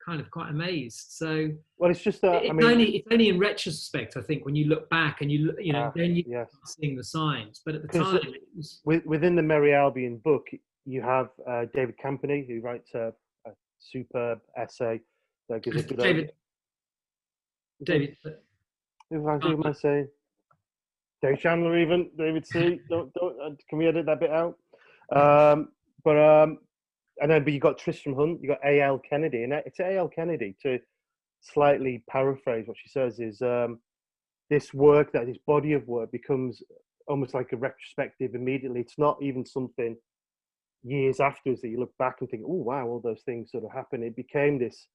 kind of quite amazed. So, well, it's just that it's only in retrospect, I think, when you look back and you know, then you start seeing the signs. But at the time, it was... within the Merrie Albion book, you have David Campany, who writes a superb essay that gives a good David. Who am I saying? David Chandler, even David C. Don't can we edit that bit out? But you got Tristram Hunt, you got A.L. Kennedy, and it's A.L. Kennedy, to slightly paraphrase what she says, is this body of work becomes almost like a retrospective immediately. It's not even something years afterwards that you look back and think, oh wow, all those things sort of happened. It became this,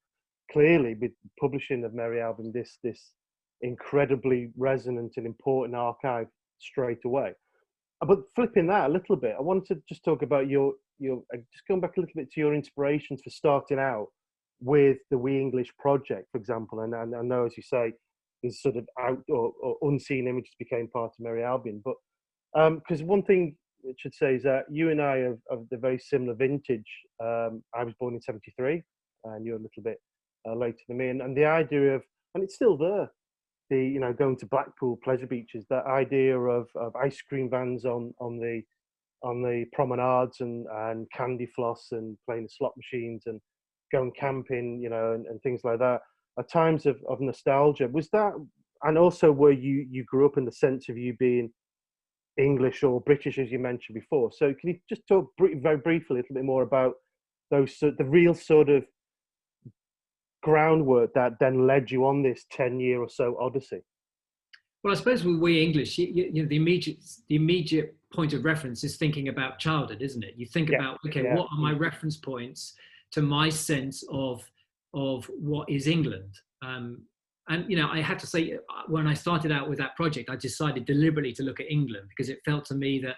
clearly, with publishing of Merrie Albion, this incredibly resonant and important archive straight away. But flipping that a little bit, I wanted to just talk about your just going back a little bit to your inspirations for starting out with the We English project, for example. And I know, as you say, this sort of out or unseen images became part of Merrie Albion. But because one thing I should say is that you and I are of the very similar vintage. I was born in '73, and you're a little bit later than me. And the idea of, and it's still there, going to Blackpool pleasure beaches, that idea of ice cream vans on the promenades and candy floss and playing the slot machines and going camping, and things like that, are times of nostalgia. Was that, and also where you grew up in the sense of you being English or British, as you mentioned before. So can you just talk very briefly a little bit more about the real sort of groundwork that then led you on this 10-year or so odyssey? Well, I suppose with We English, the immediate point of reference is thinking about childhood, isn't it? You think about, what are my reference points to my sense of what is England? And I had to say, when I started out with that project, I decided deliberately to look at England because it felt to me that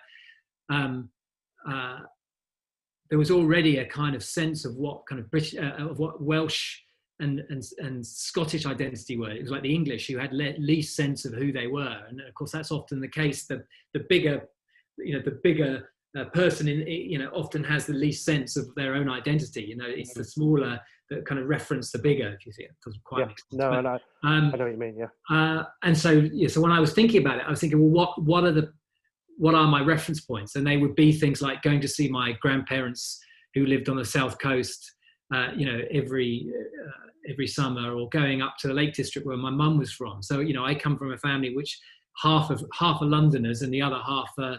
there was already a kind of sense of what kind of British, of what Welsh and Scottish identity were. It was like the English who had least sense of who they were, and of course that's often the case. The bigger person often has the least sense of their own identity. It's the smaller that kind of reference the bigger, if you see it. It doesn't quite make sense. I know what you mean. And so when I was thinking about it, I was thinking, well, what are my reference points? And they would be things like going to see my grandparents who lived on the south coast, every summer, or going up to the Lake District where my mum was from. So I come from a family which half are Londoners and the other half are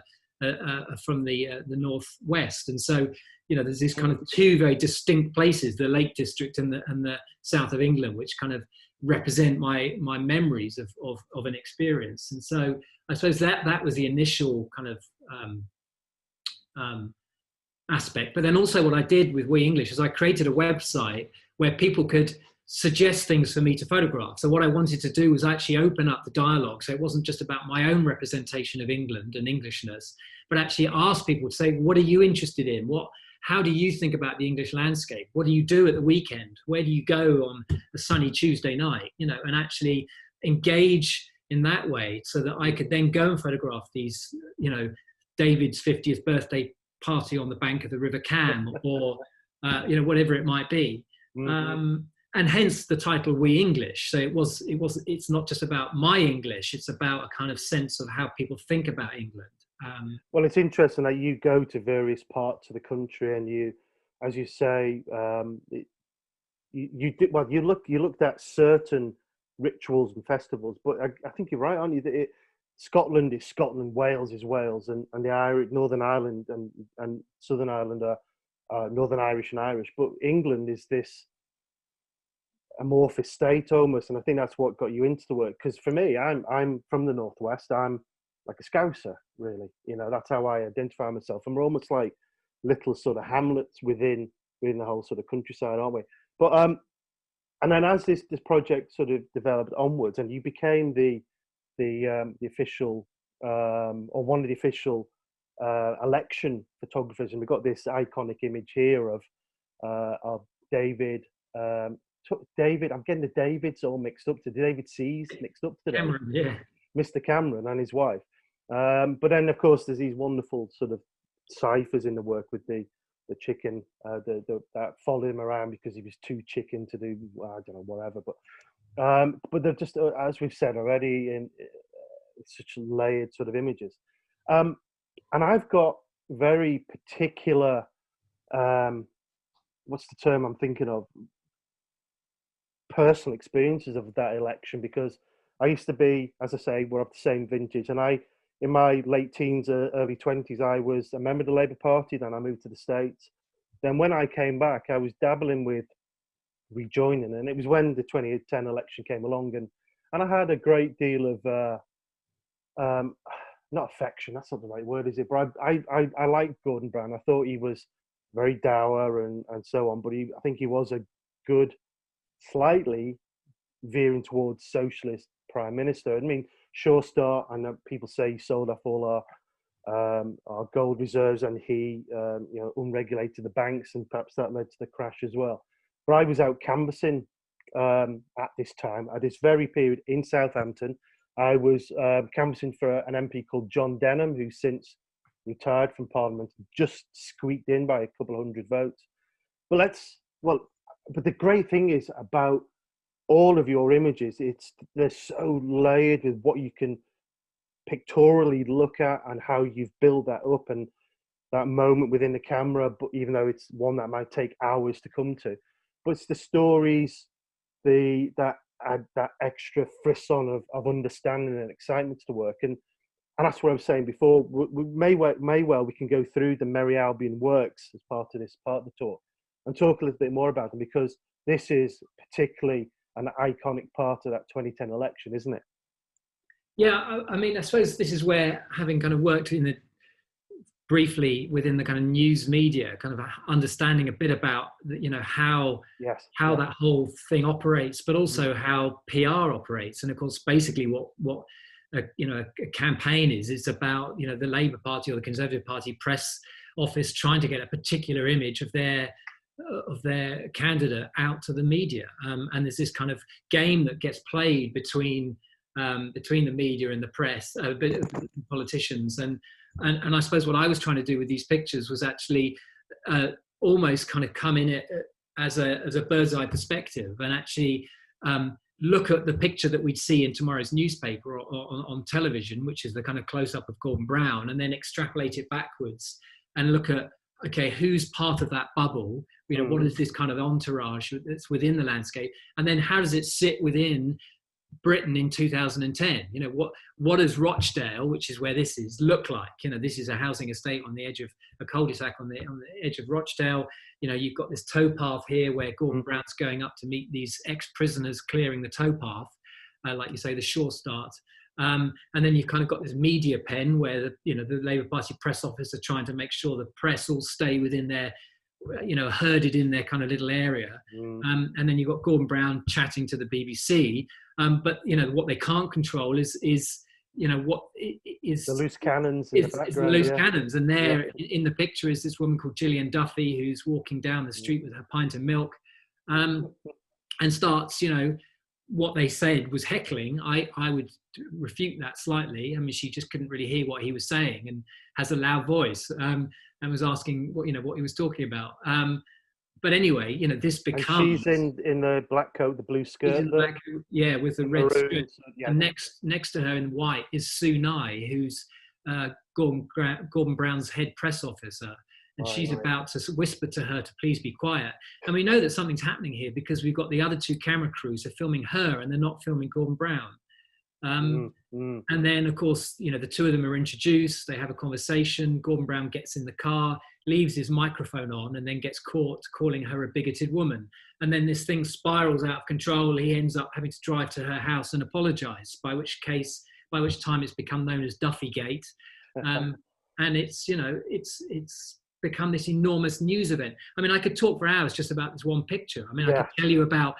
from the northwest, and so there's these kind of two very distinct places, the Lake District and the south of England, which kind of represent my memories of an experience. And so I suppose that was the initial kind of aspect. But then also what I did with We English is I created a website where people could suggest things for me to photograph. So what I wanted to do was actually open up the dialogue, so it wasn't just about my own representation of England and Englishness, but actually ask people to say, what are you interested in? How do you think about the English landscape? What do you do at the weekend? Where do you go on a sunny Tuesday night? And actually engage in that way, so that I could then go and photograph these, you know, David's 50th birthday party on the bank of the River Cam, or you know, whatever it might be. And hence the title We English. So it's not just about my English, it's about a kind of sense of how people think about England. Well, it's interesting that you go to various parts of the country, and you, as you say, you looked at certain rituals and festivals, but I think you're right, aren't you? That Scotland is Scotland, Wales is Wales, and the Irish, Northern Ireland and Southern Ireland are Northern Irish and Irish, but England is this amorphous state almost, and I think that's what got you into the work. Because for me, I'm from the Northwest. I'm like a Scouser, really. You know, that's how I identify myself. And we're almost like little sort of hamlets within the whole sort of countryside, aren't we? But and then as this project sort of developed onwards, and you became the official or one of the official election photographers, and we've got this iconic image here of David. David, I'm getting the Davids all mixed up, to David C's mixed up today. Cameron, yeah. Mr. Cameron and his wife. But then, of course, there's these wonderful sort of ciphers in the work with the chicken that followed him around because he was too chicken to do, I don't know, whatever. But they're just, as we've said already, in such layered sort of images. And I've got very particular, what's the term I'm thinking of? Personal experiences of that election, because I used to be, as I say, we're of the same vintage, and in my late teens, early 20s, I was a member of the Labour Party. Then I moved to the States. Then when I came back, I was dabbling with rejoining, and it was when the 2010 election came along, and I had a great deal of not affection, that's not the right word, is it? But I liked Gordon Brown. I thought he was very dour and so on, but I think he was a good, slightly veering towards socialist prime minister. I mean, Sure Start, I know people say he sold off all our gold reserves, and he unregulated the banks, and perhaps that led to the crash as well. But I was out canvassing at this very period in Southampton. I was canvassing for an MP called John Denham, who's since retired from Parliament, just squeaked in by a couple of hundred votes. But the great thing is about all of your images, they're so layered with what you can pictorially look at and how you've built that up, and that moment within the camera, but even though it's one that might take hours to come to. But it's the stories, that extra frisson of understanding and excitement to the work. And that's what I was saying before. We may well we can go through the Merrie Albion works as part of the talk and talk a little bit more about them, because this is particularly an iconic part of that 2010 election, isn't it? Yeah, I mean, I suppose this is where, having kind of worked briefly within the kind of news media, kind of understanding a bit about, you know, how that whole thing operates, but also how PR operates. And of course, basically what a campaign is, it's about, you know, the Labour Party or the Conservative Party press office trying to get a particular image of their candidate out to the media, and there's this kind of game that gets played between the media and the press, politicians, and I suppose what I was trying to do with these pictures was actually almost kind of come in it as a bird's eye perspective, and actually look at the picture that we'd see in tomorrow's newspaper or on television, which is the kind of close-up of Gordon Brown, and then extrapolate it backwards and look at, okay, who's part of that bubble? You know, what is this kind of entourage that's within the landscape? And then how does it sit within Britain in 2010? You know, what does Rochdale, which is where this is, look like? You know, this is a housing estate on the edge of a cul-de-sac on the edge of Rochdale. You know, you've got this towpath here where Gordon Brown's going up to meet these ex-prisoners clearing the towpath, like you say, the Sure Start. And then you've kind of got this media pen where the Labour Party press office are trying to make sure the press all stay within their, herded in their kind of little area. And then you've got Gordon Brown chatting to the BBC. But what they can't control is what is the loose cannons in the background. It's the loose cannons, and there in the picture is this woman called Gillian Duffy who's walking down the street with her pint of milk, and starts what they said was heckling, I would refute that slightly. I mean, she just couldn't really hear what he was saying and has a loud voice, and was asking what he was talking about. But anyway, this becomes. And she's in the black coat, the blue skirt. Yeah, with the red maroon, skirt. Yeah. And next to her in white is Sue Nye, who's Gordon Brown's head press officer. And she's about to whisper to her to please be quiet. And we know that something's happening here because we've got the other two camera crews are filming her and they're not filming Gordon Brown. And then, of course, the two of them are introduced. They have a conversation. Gordon Brown gets in the car, leaves his microphone on, and then gets caught calling her a bigoted woman. And then this thing spirals out of control. He ends up having to drive to her house and apologise, by which time it's become known as Duffygate. And it's become this enormous news event. I mean, I could talk for hours just about this one picture. I mean, I could tell you about,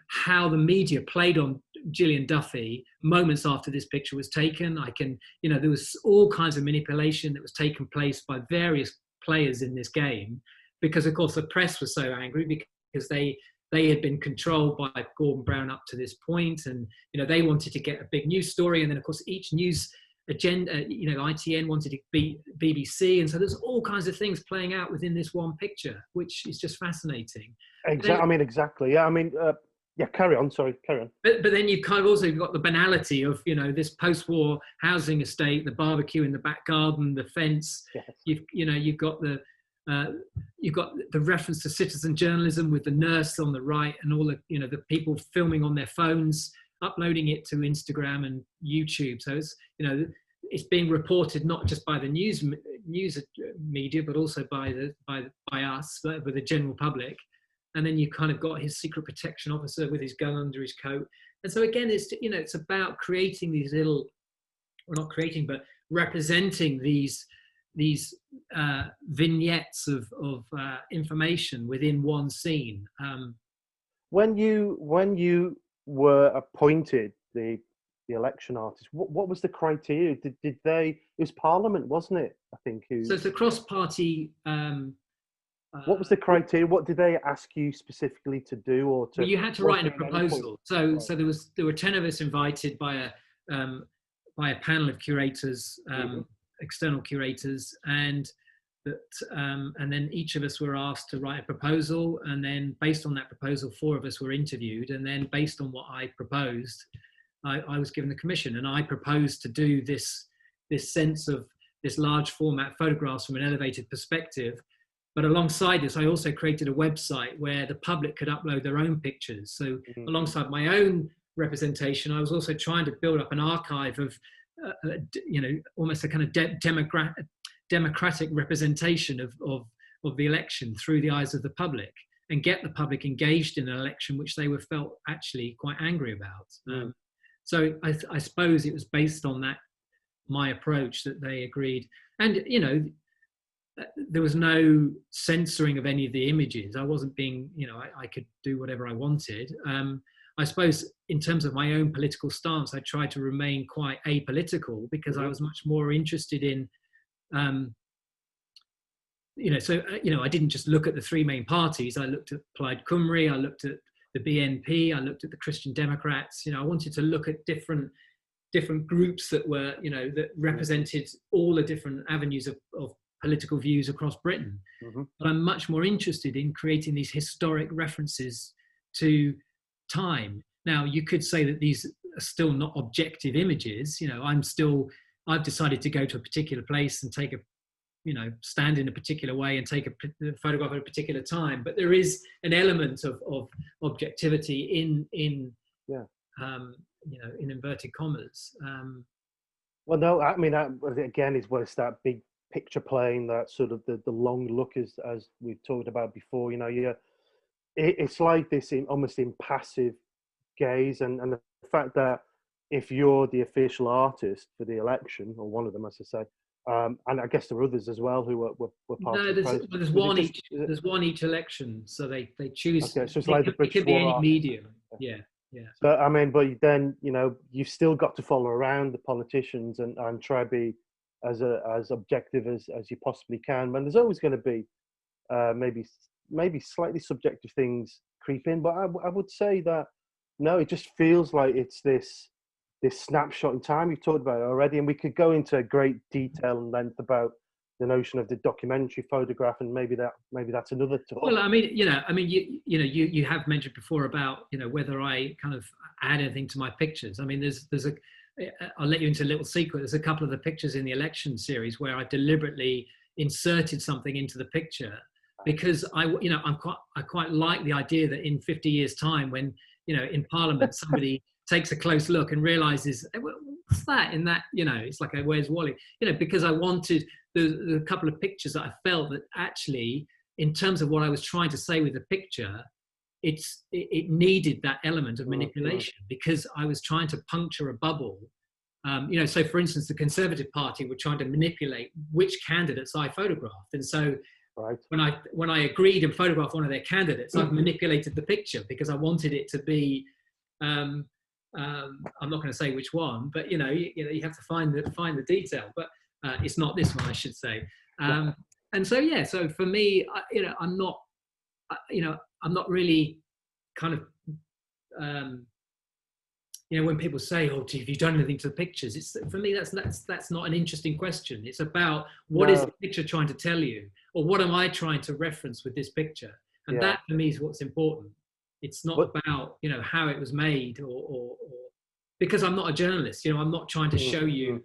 how the media played on Gillian Duffy moments after this picture was taken. There was all kinds of manipulation that was taking place by various players in this game, because of course the press was so angry because they had been controlled by Gordon Brown up to this point, and they wanted to get a big news story, and then of course each news agenda, ITN wanted to be BBC, and so there's all kinds of things playing out within this one picture, which is just fascinating. Exactly. Yeah. Carry on. Sorry, carry on. But then you've kind of also got the banality of this post-war housing estate, the barbecue in the back garden, the fence. Yes. You've got the reference to citizen journalism with the nurse on the right, and all the the people filming on their phones, uploading it to Instagram and YouTube. So it's it's being reported not just by the news media, but also by us, with the general public. And then you kind of got his secret protection officer with his gun under his coat. And so again, it's about creating these little, well, not creating, but representing these vignettes of information within one scene. When you were appointed the election artist, what was the criteria? Did they? It was Parliament, wasn't it? I think. So it's a cross-party. What was the criteria? What did they ask you specifically to do, or to? Well, you had to write a proposal. So there were 10 of us invited by a panel of curators, external curators, and then each of us were asked to write a proposal, and then based on that proposal, 4 of us were interviewed, and then based on what I proposed, I was given the commission, and I proposed to do this sense of this large format photographs from an elevated perspective. But alongside this, I also created a website where the public could upload their own pictures. So alongside my own representation, I was also trying to build up an archive of, almost a kind of democratic representation of the election through the eyes of the public, and get the public engaged in an election which they were felt actually quite angry about. So I suppose it was based on that, my approach, that they agreed. And, there was no censoring of any of the images. I wasn't being, I could do whatever I wanted. I suppose in terms of my own political stance, I tried to remain quite apolitical, because I was much more interested in, I didn't just look at the 3 main parties. I looked at Plaid Cymru, I looked at the BNP, I looked at the Christian Democrats. I wanted to look at different groups that were, that represented all the different avenues of political views across Britain. But I'm much more interested in creating these historic references to time. Now, you could say that these are still not objective images. I've decided to go to a particular place and take stand in a particular way and take a photograph at a particular time. But there is an element of objectivity in inverted commas. Well, no, I mean, again, is where it's that big picture plane, that sort of the long look, as we've talked about before. It's like this almost impassive gaze, and the fact that if you're the official artist for the election, or one of them, as I say, and I guess there are others as well who were part of the process. There's one each. There's one each election, so they choose. Okay, so it's like the British it could be any war medium. Yeah. But I mean, but then you've still got to follow around the politicians and try to be as objective as you possibly can. When there's always going to be maybe slightly subjective things creep in, but I would say that No, it just feels like it's this snapshot in time. You've talked about it already, and we could go into great detail and length about the notion of the documentary photograph, and maybe that's another talk. Well, I mean, you have mentioned before about, whether I kind of add anything to my pictures. I mean, there's a, I'll let you into a little secret. There's a couple of the pictures in the election series where I deliberately inserted something into the picture because I quite like the idea that in 50 years' time, when in Parliament somebody takes a close look and realizes, hey, what's that in that, it's like, where's Wally? Because I wanted the couple of pictures that I felt that actually, in terms of what I was trying to say with the picture, it needed that element of manipulation, because I was trying to puncture a bubble. So for instance, the Conservative Party were trying to manipulate which candidates I photographed. And so right. when I agreed and photographed one of their candidates, I've manipulated the picture because I wanted it to be, I'm not going to say which one, but you have to find the detail, but it's not this one, I should say. And so so for me, I'm not really kind of when people say, "Oh, have you done anything to the pictures?" It's, for me, that's not an interesting question. It's about what is the picture trying to tell you, or what am I trying to reference with this picture, and that for me is what's important. It's not about how it was made, or because I'm not a journalist. I'm not trying to show you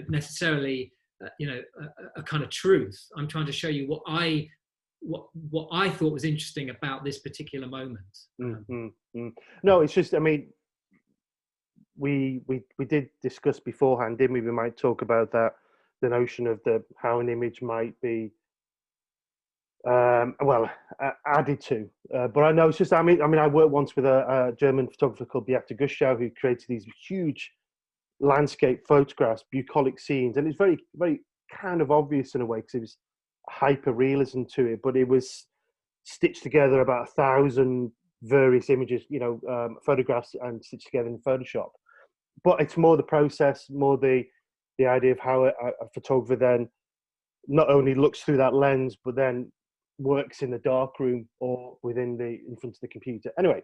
necessarily a kind of truth. I'm trying to show you what I thought was interesting about this particular moment. No, it's just, I mean, we did discuss beforehand, didn't we? We might talk about that, the notion of how an image might be added to, but I know it's just, I mean I worked once with a German photographer called Beate Guschau, who created these huge landscape photographs, bucolic scenes, and it's very, very kind of obvious in a way because it was hyper realism to it, but it was stitched together about 1,000 various images, photographs, and stitched together in Photoshop. But it's more the process, more the idea of how a photographer then not only looks through that lens, but then works in the darkroom or in front of the computer. Anyway,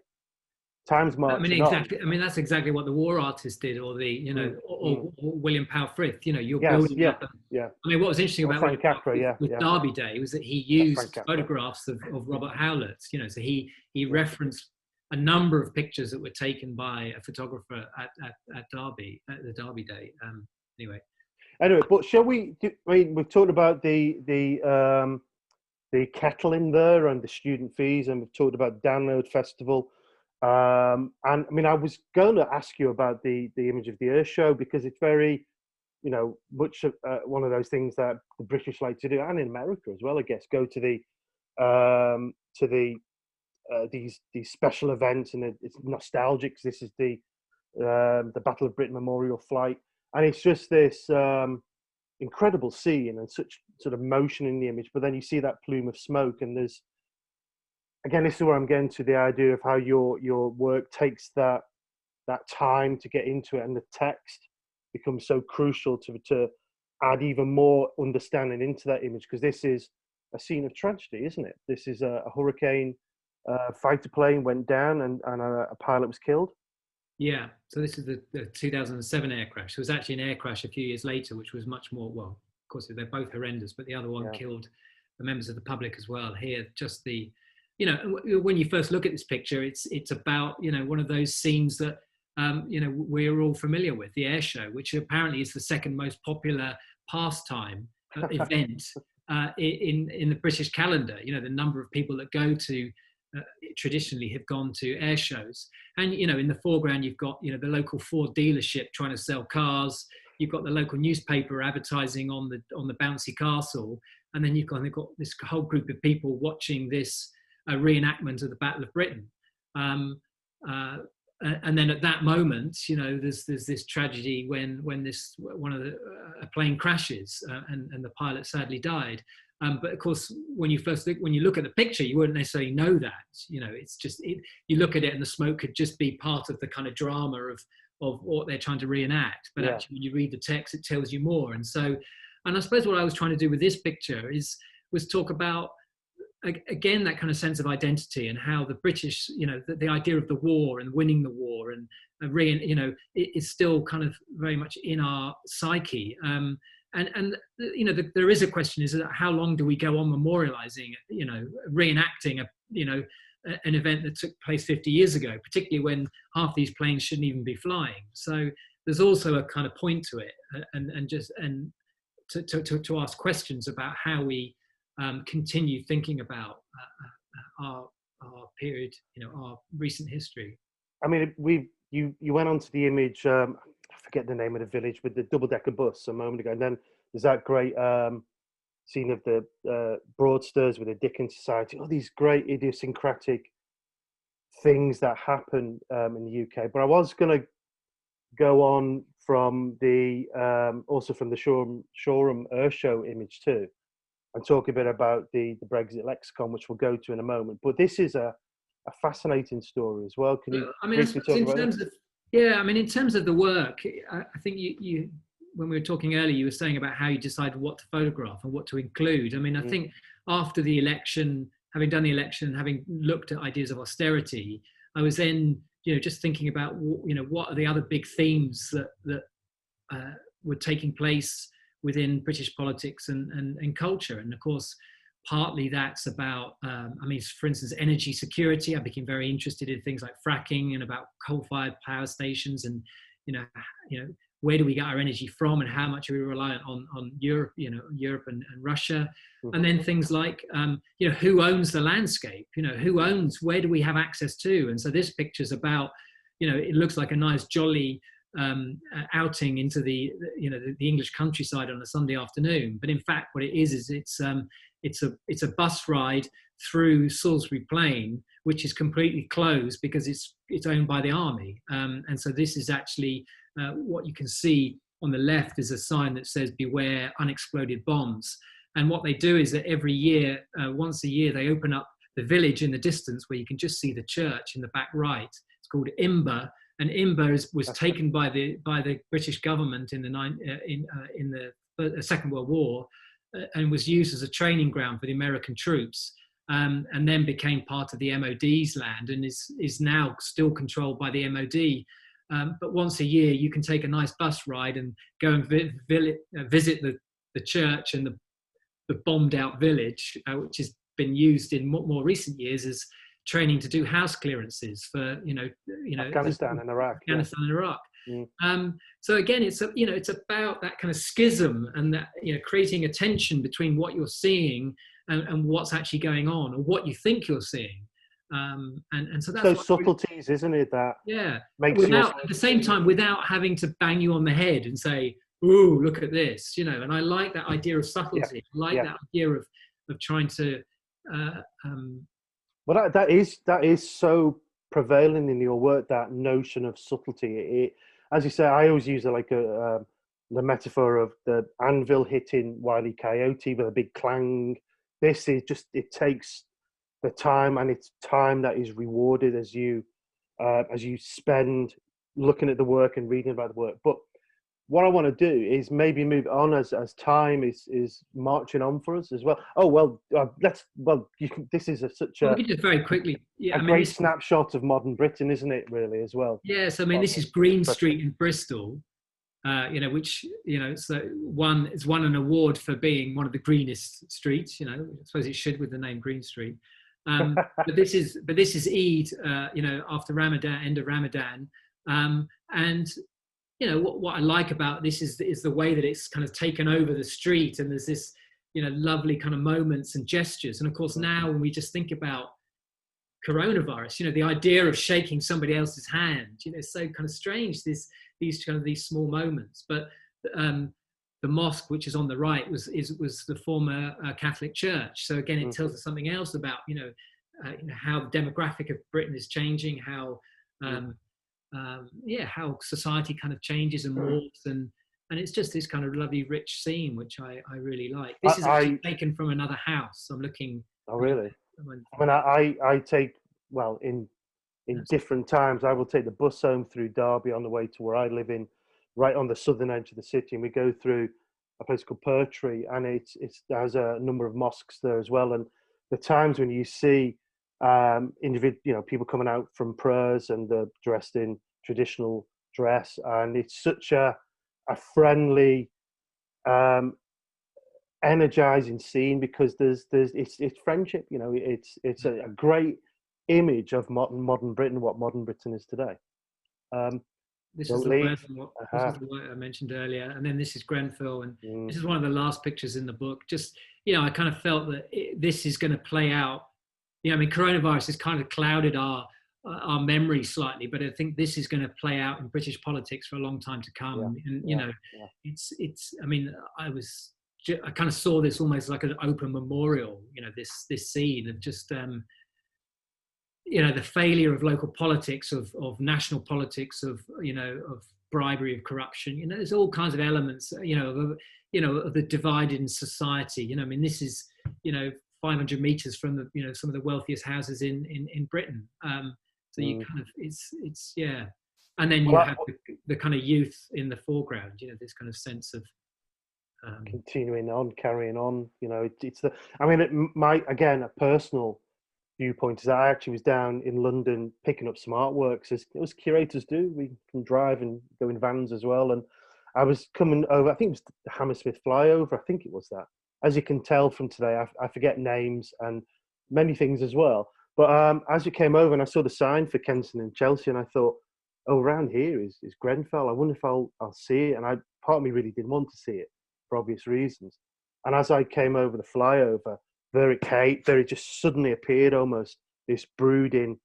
time's marching exactly. On. I mean, that's exactly what the war artist did, or the or William Powell Frith. You're building up. I mean, what was interesting about Frank Capra, with Derby Day was that he used photographs of Robert Howlett. So he referenced a number of pictures that were taken by a photographer at Derby at the Derby Day. Anyway, but shall we? I mean, we've talked about the kettle in there and the student fees, and we've talked about Download Festival. And I mean, I was going to ask you about the image of the Earth Show, because it's very, much one of those things that the British like to do, and in America as well, I guess, go to these special events, and it's nostalgic because this is the Battle of Britain Memorial Flight, and it's just this incredible scene and such sort of motion in the image. But then you see that plume of smoke, and there's, again, this is where I'm getting to the idea of how your work takes that time to get into it, and the text becomes so crucial to add even more understanding into that image, because this is a scene of tragedy, isn't it? This is a hurricane, fighter plane went down, and a pilot was killed. Yeah, so this is the 2007 air crash. It was actually an air crash a few years later, which was much more, well, of course, they're both horrendous, but the other one killed the members of the public as well. Here, just the, when you first look at this picture, it's about, one of those scenes that, we're all familiar with, the air show, which apparently is the second most popular pastime event in the British calendar. The number of people that go to, traditionally have gone to air shows. And, in the foreground, you've got, the local Ford dealership trying to sell cars. You've got the local newspaper advertising on the bouncy castle. And then you've got this whole group of people watching this reenactment of the Battle of Britain. And then at that moment, there's this tragedy when a plane crashes and the pilot sadly died. But of course, when you look at the picture, you wouldn't necessarily know that. It's just you look at it, and the smoke could just be part of the kind of drama of what they're trying to reenact. But actually, when you read the text, it tells you more. And I suppose what I was trying to do with this picture was talk about again, that kind of sense of identity and how the British, the idea of the war and winning the war and it is still kind of very much in our psyche. There is a question: is that how long do we go on memorializing, reenacting an event that took place 50 years ago, particularly when half these planes shouldn't even be flying? So there's also a kind of point to it, and to ask questions about how we continue thinking about our period, our recent history. I mean, you went on to the image. I forget the name of the village with the double-decker bus a moment ago, and then there's that great scene of the Broadstairs with the Dickens Society. All these great idiosyncratic things that happen in the UK. But I was going to go on from the also from the Shoreham Show image too, and talk a bit about the Brexit Lexicon, which we'll go to in a moment. But this is a fascinating story as well. Can you briefly talk about it? In terms of the work, I think you when we were talking earlier, you were saying about how you decided what to photograph and what to include. I mean, I think after the election, having done the election, having looked at ideas of austerity, I was then, just thinking about, what are the other big themes that were taking place within British politics and culture. And of course, partly that's about, for instance, energy security. I became very interested in things like fracking and about coal-fired power stations, and where do we get our energy from, and how much are we reliant on Europe, Europe and Russia, and then things like, who owns the landscape, where do we have access to? And so this picture's about, it looks like a nice jolly outing into the English countryside on a Sunday afternoon, but in fact what it is it's a bus ride through Salisbury Plain, which is completely closed because it's owned by the army, and so this is actually what you can see on the left is a sign that says "Beware unexploded bombs." And what they do is that every year, once a year, they open up the village in the distance where you can just see the church in the back right. It's called Imber. And Imber was taken by the British government in the Second World War, and was used as a training ground for the American troops, and then became part of the MOD's land, and is now still controlled by the MOD. But once a year, you can take a nice bus ride and go and visit the church and the bombed out village, which has been used in more recent years as training to do house clearances for Afghanistan and Iraq. So again, it's about that kind of schism and that creating a tension between what you're seeing and what's actually going on, or what you think you're seeing. And so that's those subtleties, isn't it? That makes at the same time, without having to bang you on the head and say, "Ooh, look at this," And I like that idea of subtlety. I like that idea of trying to. Well, that is so prevalent in your work, that notion of subtlety. As you say, I always use the metaphor of the anvil hitting Wile E. Coyote with a big clang. This is just, it takes the time, and it's time that is rewarded as you spend looking at the work and reading about the work. But what I want to do is maybe move on as time is marching on for us as well. Oh well, this is such a just very quickly, great snapshot of modern Britain, isn't it? Really, as well. Yes, this is Green Street in Bristol, which it's won an award for being one of the greenest streets. I suppose it should with the name Green Street. But this is Eid, after Ramadan, end of Ramadan, and. What I like about this is the way that it's kind of taken over the street, and there's this, lovely kind of moments and gestures. And of course, now when we just think about coronavirus, the idea of shaking somebody else's hand, it's so kind of strange, these small moments. But the mosque, which is on the right, was the former Catholic church. So again, it tells us something else about, how the demographic of Britain is changing, how how society kind of changes and morphs, and it's just this kind of lovely rich scene which I really like. This is actually taken from another house. I'm looking. Oh really? I take, well, in different times, I will take the bus home through Derby on the way to where I live in, right on the southern edge of the city, and we go through a place called Pertree, and it has a number of mosques there as well, and the times when you see people coming out from prayers and they're dressed in traditional dress, and it's such a friendly, energizing scene, because it's friendship. It's a great image of modern Britain, what modern Britain is today. This is the work I mentioned earlier, and then this is Grenfell, and this is one of the last pictures in the book. Just, I kind of felt that this is going to play out. Coronavirus has kind of clouded our memory slightly, but I think this is going to play out in British politics for a long time to come. It's. I kind of saw this almost like an open memorial. This scene of just. The failure of local politics, of national politics, of bribery, of corruption. There's all kinds of elements. Of the divided society. This is 500 meters from the some of the wealthiest houses in Britain. So you kind of it's and then you have the kind of youth in the foreground. This kind of sense of continuing on, carrying on. It's the. A personal viewpoint is I actually was down in London picking up some artworks, as curators do. We can drive and go in vans as well. And I was coming over, I think it was the Hammersmith flyover, I think it was that. As you can tell from today, I forget names and many things as well. But as you came over and I saw the sign for Kensington and Chelsea, and I thought, oh, around here is Grenfell. I wonder if I'll see it. And part of me really didn't want to see it for obvious reasons. And as I came over the flyover, there it just suddenly appeared, almost this brooding,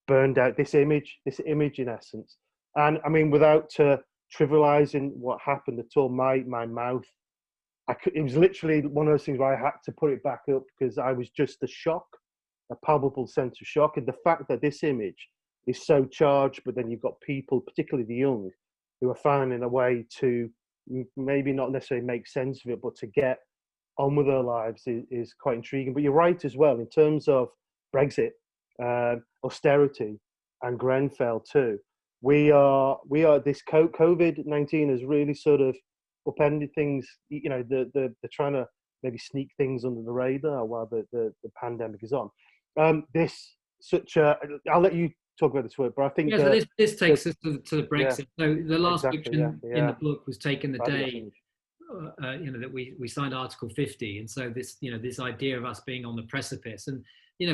burned out, this image in essence. And without trivializing what happened at all, my mouth, it was literally one of those things where I had to put it back up, because I was just a palpable sense of shock. And the fact that this image is so charged, but then you've got people, particularly the young, who are finding a way to maybe not necessarily make sense of it, but to get on with their lives is quite intriguing. But you're right as well, in terms of Brexit, austerity, and Grenfell too. We are this COVID-19 has really sort of upended things. They're trying to maybe sneak things under the radar while the pandemic is on. I'll let you talk about this word, but I think so this takes us to the Brexit. So the last picture in the book was taken the day that we signed Article 50, and so this this idea of us being on the precipice, and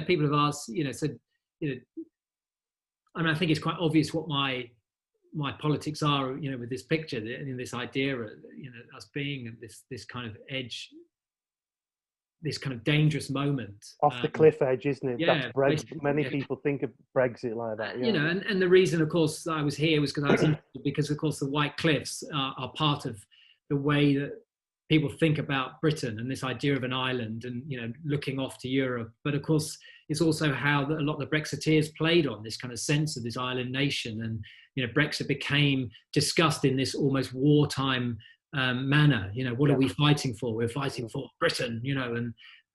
people have asked, said, I think it's quite obvious what my politics are, with this picture, this idea of us being this kind of edge, this kind of dangerous moment off the cliff edge, isn't it? Yeah, that's many people think of Brexit like that. And the reason, of course, I was here was because I was interested, because of course the White Cliffs are part of the way that people think about Britain and this idea of an island and looking off to Europe. But of course it's also how a lot of the Brexiteers played on this kind of sense of this island nation, and Brexit became discussed in this almost wartime manner. What are we fighting for? We're fighting for Britain,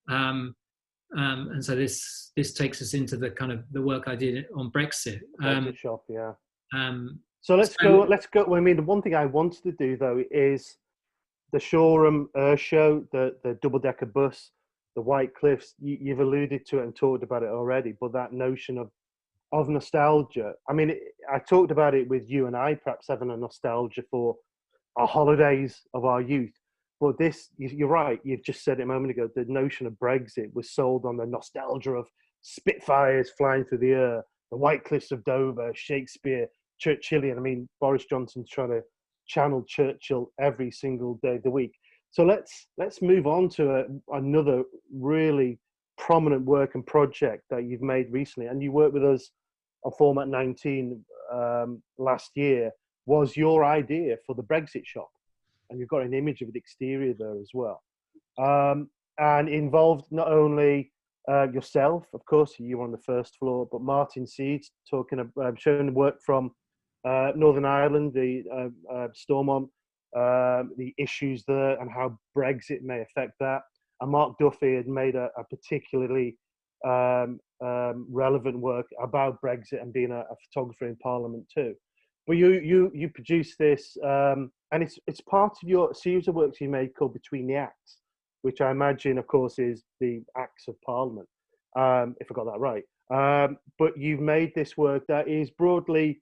and so this takes us into the kind of the work I did on Brexit. So let's go. The one thing I wanted to do though is the Shoreham show, the double-decker bus, the White Cliffs. You've alluded to it and talked about it already, but that notion of nostalgia. I talked about it with you and I, perhaps having a nostalgia for our holidays of our youth. But you're right. You've just said it a moment ago. The notion of Brexit was sold on the nostalgia of Spitfires flying through the air, the White Cliffs of Dover, Shakespeare, Churchillian. Boris Johnson's trying to channel Churchill every single day of the week. So let's move on to another really prominent work and project that you've made recently, and you worked with us on Format 19 last year. Was your idea for the Brexit shop, and you've got an image of the exterior there as well, and involved not only yourself, of course, you were on the first floor, but Martin Seeds showing work from Northern Ireland, the Stormont, the issues there and how Brexit may affect that. And Mark Duffy had made a particularly relevant work about Brexit and being a photographer in Parliament too. But you produced this, and it's part of your series of works you made called Between the Acts, which I imagine, of course, is the Acts of Parliament. if I got that right. But you've made this work that is broadly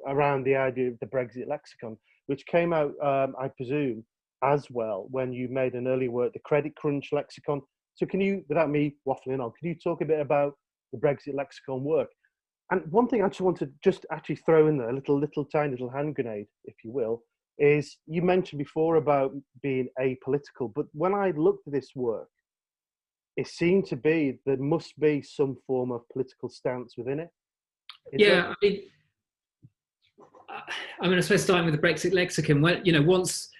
around the idea of the Brexit Lexicon, which came out, I presume, as well when you made an early work, the Credit Crunch Lexicon. So can you, without me waffling on, can you talk a bit about the Brexit Lexicon work? And one thing I just want to just actually throw in there, a little tiny little hand grenade, if you will, is you mentioned before about being apolitical, but when I looked at this work, it seemed to be there must be some form of political stance within it. Yeah, I mean, I suppose starting with the Brexit Lexicon, well, you know, once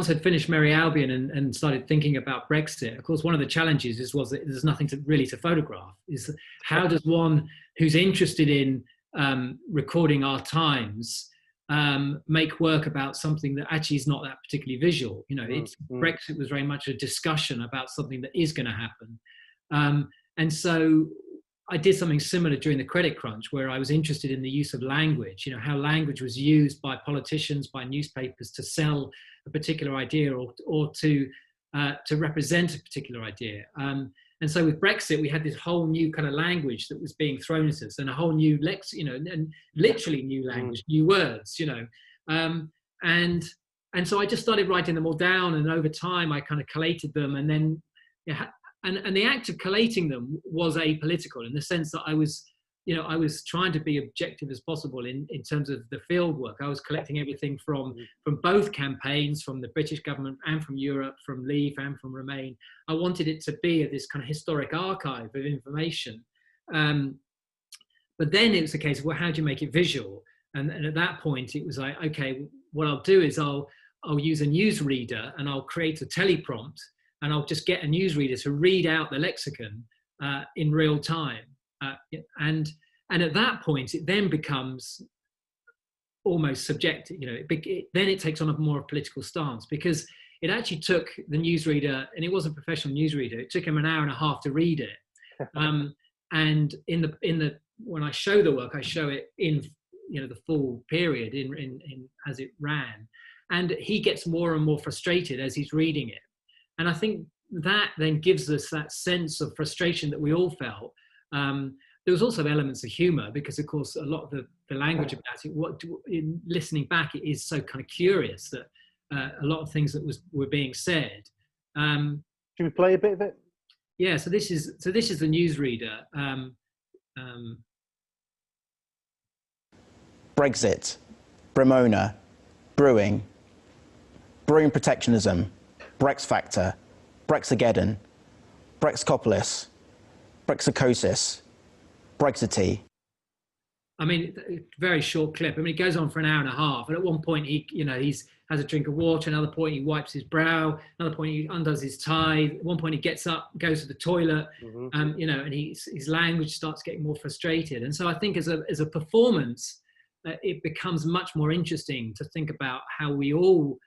I'd finished Merrie Albion and started thinking about Brexit, of course, one of the challenges was that there's nothing really to photograph. Is how does one who's interested in recording our times make work about something that actually is not that particularly visual? You know, Brexit was very much a discussion about something that is going to happen. And so I did something similar during the credit crunch, where I was interested in the use of language, you know, how language was used by politicians, by newspapers to sell a particular idea or to represent a particular idea. And so with Brexit, we had this whole new kind of language that was being thrown at us, and a whole new you know, and literally new language, new words, you know. And so I just started writing them all down, and over time I kind of collated them, and then and the act of collating them was apolitical in the sense that I was trying to be objective as possible in terms of the field work. I was collecting everything from both campaigns, from the British government and from Europe, from Leave and from Remain. I wanted it to be this kind of historic archive of information. But then it was a case of, well, how do you make it visual? And at that point, it was like, okay, what I'll do is I'll use a newsreader and I'll create a teleprompt, and I'll just get a newsreader to read out the lexicon in real time. And at that point, it then becomes almost subjective. You know, then it takes on a more political stance, because it actually took the newsreader, and it was a professional newsreader, it took him an hour and a half to read it. And when I show the work, I show it in, you know, the full period in as it ran, and he gets more and more frustrated as he's reading it. And I think that then gives us that sense of frustration that we all felt. There was also elements of humour, because of course a lot of the language about it, in listening back, it is so kind of curious that a lot of things that were being said. Should we play a bit of it? Yeah, so this is the newsreader. Brexit, Bremona, brewing protectionism, Brex factor, Brexigeddon, Brexcopolis, Brexicosis, Brexity. I mean, very short clip. I mean, it goes on for an hour and a half. And at one point, he has a drink of water. Another point, he wipes his brow. Another point, he undoes his tie. At one point, he gets up, goes to the toilet. You know, and his language starts getting more frustrated. And so I think as a performance, it becomes much more interesting to think about how we all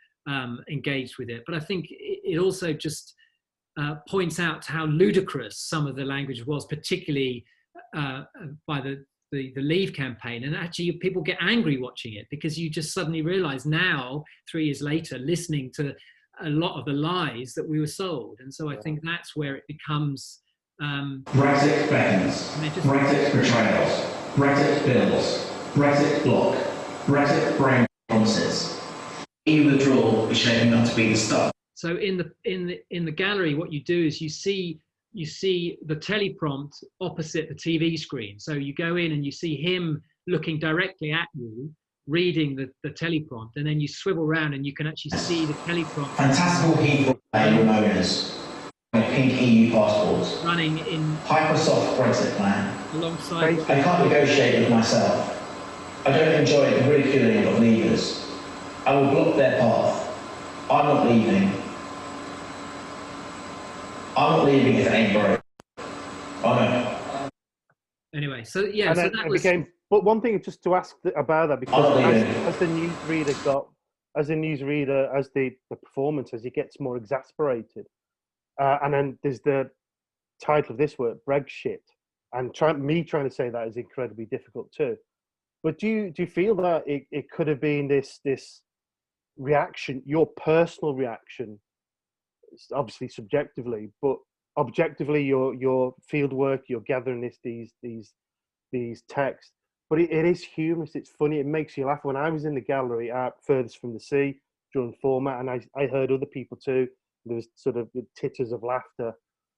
engaged with it. But I think it also just points out how ludicrous some of the language was, particularly by the Leave campaign. And actually people get angry watching it, because you just suddenly realize now, 3 years later, listening to a lot of the lies that we were sold. And so I think that's where it becomes Brexit beckons, Brexit betrayals, Brexit bills, Brexit block, Brexit brain promises. EU withdrawal is shaping up to be the start. So in the gallery, what you do is you see the teleprompt opposite the TV screen. So you go in and you see him looking directly at you, reading the teleprompt, and then you swivel around and you can actually see the teleprompt. Fantastical Heathrow Rail owners, pink EU passports, running in Hypersoft Brexit plan. Alongside. I can't negotiate with myself. I don't enjoy the ridiculing of leavers. I will block their path. I'm not leaving. I'm not leaving if it ain't broke. Oh no. Anyway, so yeah, and so then that it was. became, but one thing just to ask about that, because as the newsreader, as the performance, as he gets more exasperated, and then there's the title of this work, Brexit, and trying to say that is incredibly difficult too. But do you feel that it could have been this reaction, your personal reaction, obviously subjectively, but objectively your field work, you're gathering these texts, but it is humorous. It's funny. It makes you laugh. When I was in the gallery at Furthest from the Sea during format, and I heard other people too, there was sort of titters of laughter,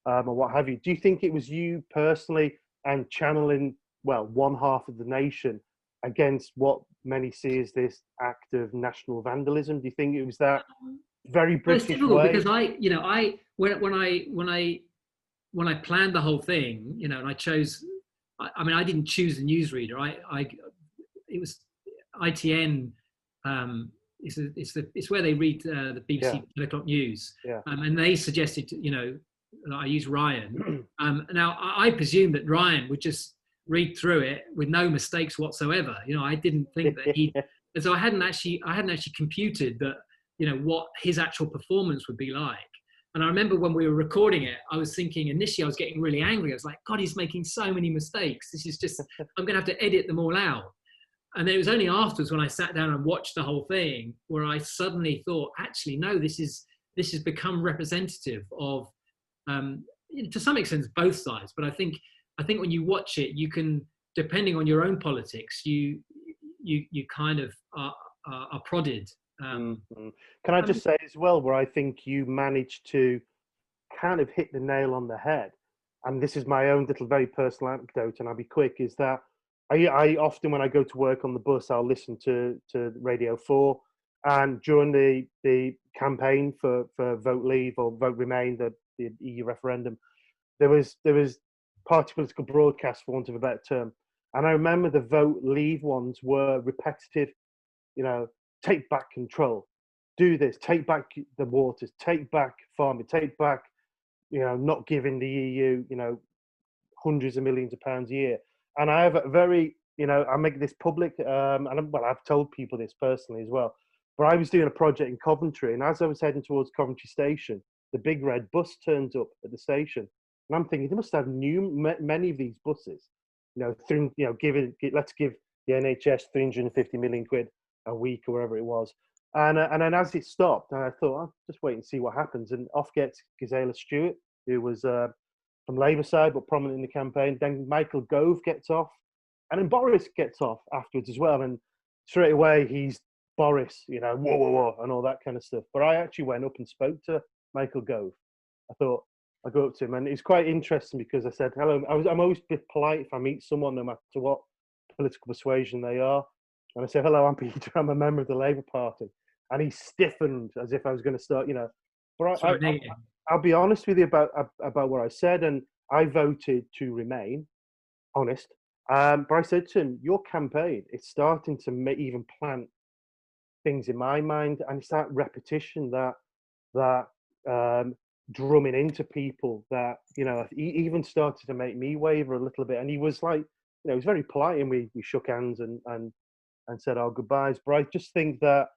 or what have you. Do you think it was you personally and channeling, well, one half of the nation against what many see as this act of national vandalism? Do you think it was that very British it's difficult way? because when I planned the whole thing, and I chose, I mean, I didn't choose the newsreader. It was ITN. It's where they read the BBC 10 o'clock news, and they suggested, that I use Ryan. Now I presumed that Ryan would just read through it with no mistakes whatsoever. I didn't think that he, and so I hadn't actually computed that, what his actual performance would be like. And I remember when we were recording it, I was thinking, initially I was getting really angry. I was like, God, he's making so many mistakes. This is just, I'm going to have to edit them all out. And it was only afterwards when I sat down and watched the whole thing where I suddenly thought, actually, no, this has become representative of, to some extent, both sides. But I think when you watch it, you can, depending on your own politics, you kind of are prodded. Can I just say as well, where I think you managed to kind of hit the nail on the head, and this is my own little very personal anecdote, and I'll be quick, is that I often, when I go to work on the bus, I'll listen to Radio 4, and during the campaign for Vote Leave or Vote Remain, the EU referendum, there was party political broadcasts, for want of a better term, and I remember the Vote Leave ones were repetitive, take back control, do this, take back the waters, take back farming, take back, not giving the EU, hundreds of millions of pounds a year. And I have a very, I make this public, and I've told people this personally as well, but I was doing a project in Coventry, and as I was heading towards Coventry Station, the big red bus turns up at the station. And I'm thinking, they must have many of these buses, let's give the NHS 350 million quid a week or whatever it was, and then as it stopped, I thought, I'll just wait and see what happens, and off gets Gisela Stewart, who was from Labour side but prominent in the campaign. Then Michael Gove gets off, and then Boris gets off afterwards as well, and straight away he's Boris, whoa, whoa, whoa, and all that kind of stuff. But I actually went up and spoke to Michael Gove. I thought I'd go up to him, and it was quite interesting because I said hello. I'm always a bit polite if I meet someone, no matter what political persuasion they are. And I said, hello, I'm Peter, I'm a member of the Labour Party. And he stiffened as if I was going to start, But I'll be honest with you about what I said, and I voted to remain, honest. But I said to him, your campaign, it's starting to even plant things in my mind, and it's that repetition, that drumming into people that, he even started to make me waver a little bit. And he was like, he was very polite, and we shook hands and said our goodbyes. But I just think that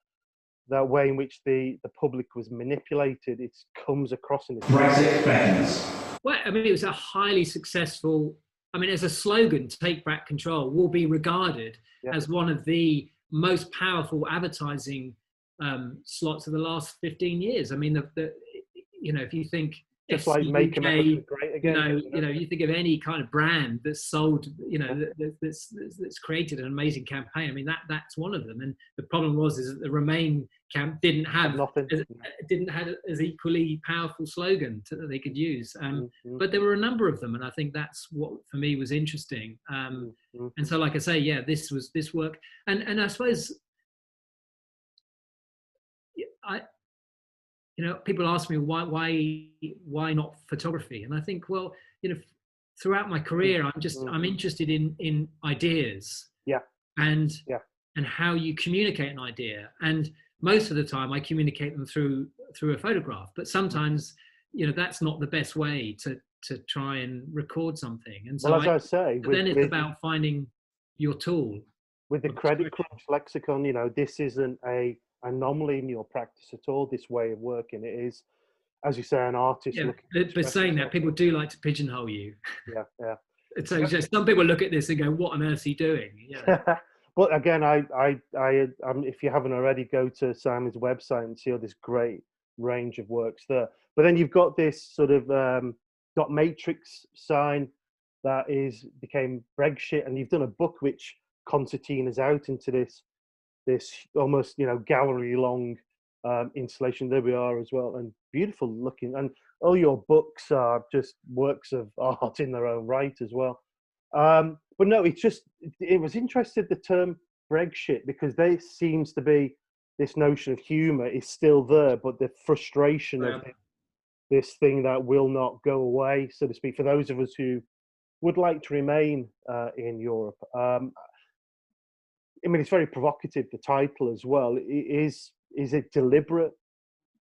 way in which the public was manipulated, it comes across in the Brexit beckons. Well, I mean, it was a highly successful, as a slogan, take back control, will be regarded as one of the most powerful advertising slots of the last 15 years. I mean, if you think, just like Make America Great Again. You think of any kind of brand that's sold, that's created an amazing campaign. I mean, that's one of them. And the problem is that the Remain camp didn't have as equally powerful slogan that they could use. But there were a number of them, and I think that's what for me was interesting. And so, like I say, this work, and I suppose people ask me why not photography, and I think, well, throughout my career, I'm interested in ideas, and how you communicate an idea, and most of the time I communicate them through a photograph. But sometimes, that's not the best way to try and record something. And so, well, as I say, then it's about finding your tool. With the Credit Crunch lexicon, this isn't a anomaly in your practice at all, this way of working. It is, as you say, an artist. But saying that, people do like to pigeonhole you. Yeah. So some people look at this and go, what on earth is he doing? But again, I if you haven't already, go to Simon's website and see all this great range of works there. But then you've got this sort of dot matrix sign that became Brexit, and you've done a book which concertina's out into this almost, you know, gallery long installation. There we are as well, and beautiful looking, and all your books are just works of art in their own right as well. But no, it was interesting, the term Brexit, because there seems to be this notion of humor is still there, but the frustration of this thing that will not go away, so to speak, for those of us who would like to remain in Europe. I mean, it's very provocative, the title as well. Is it deliberate,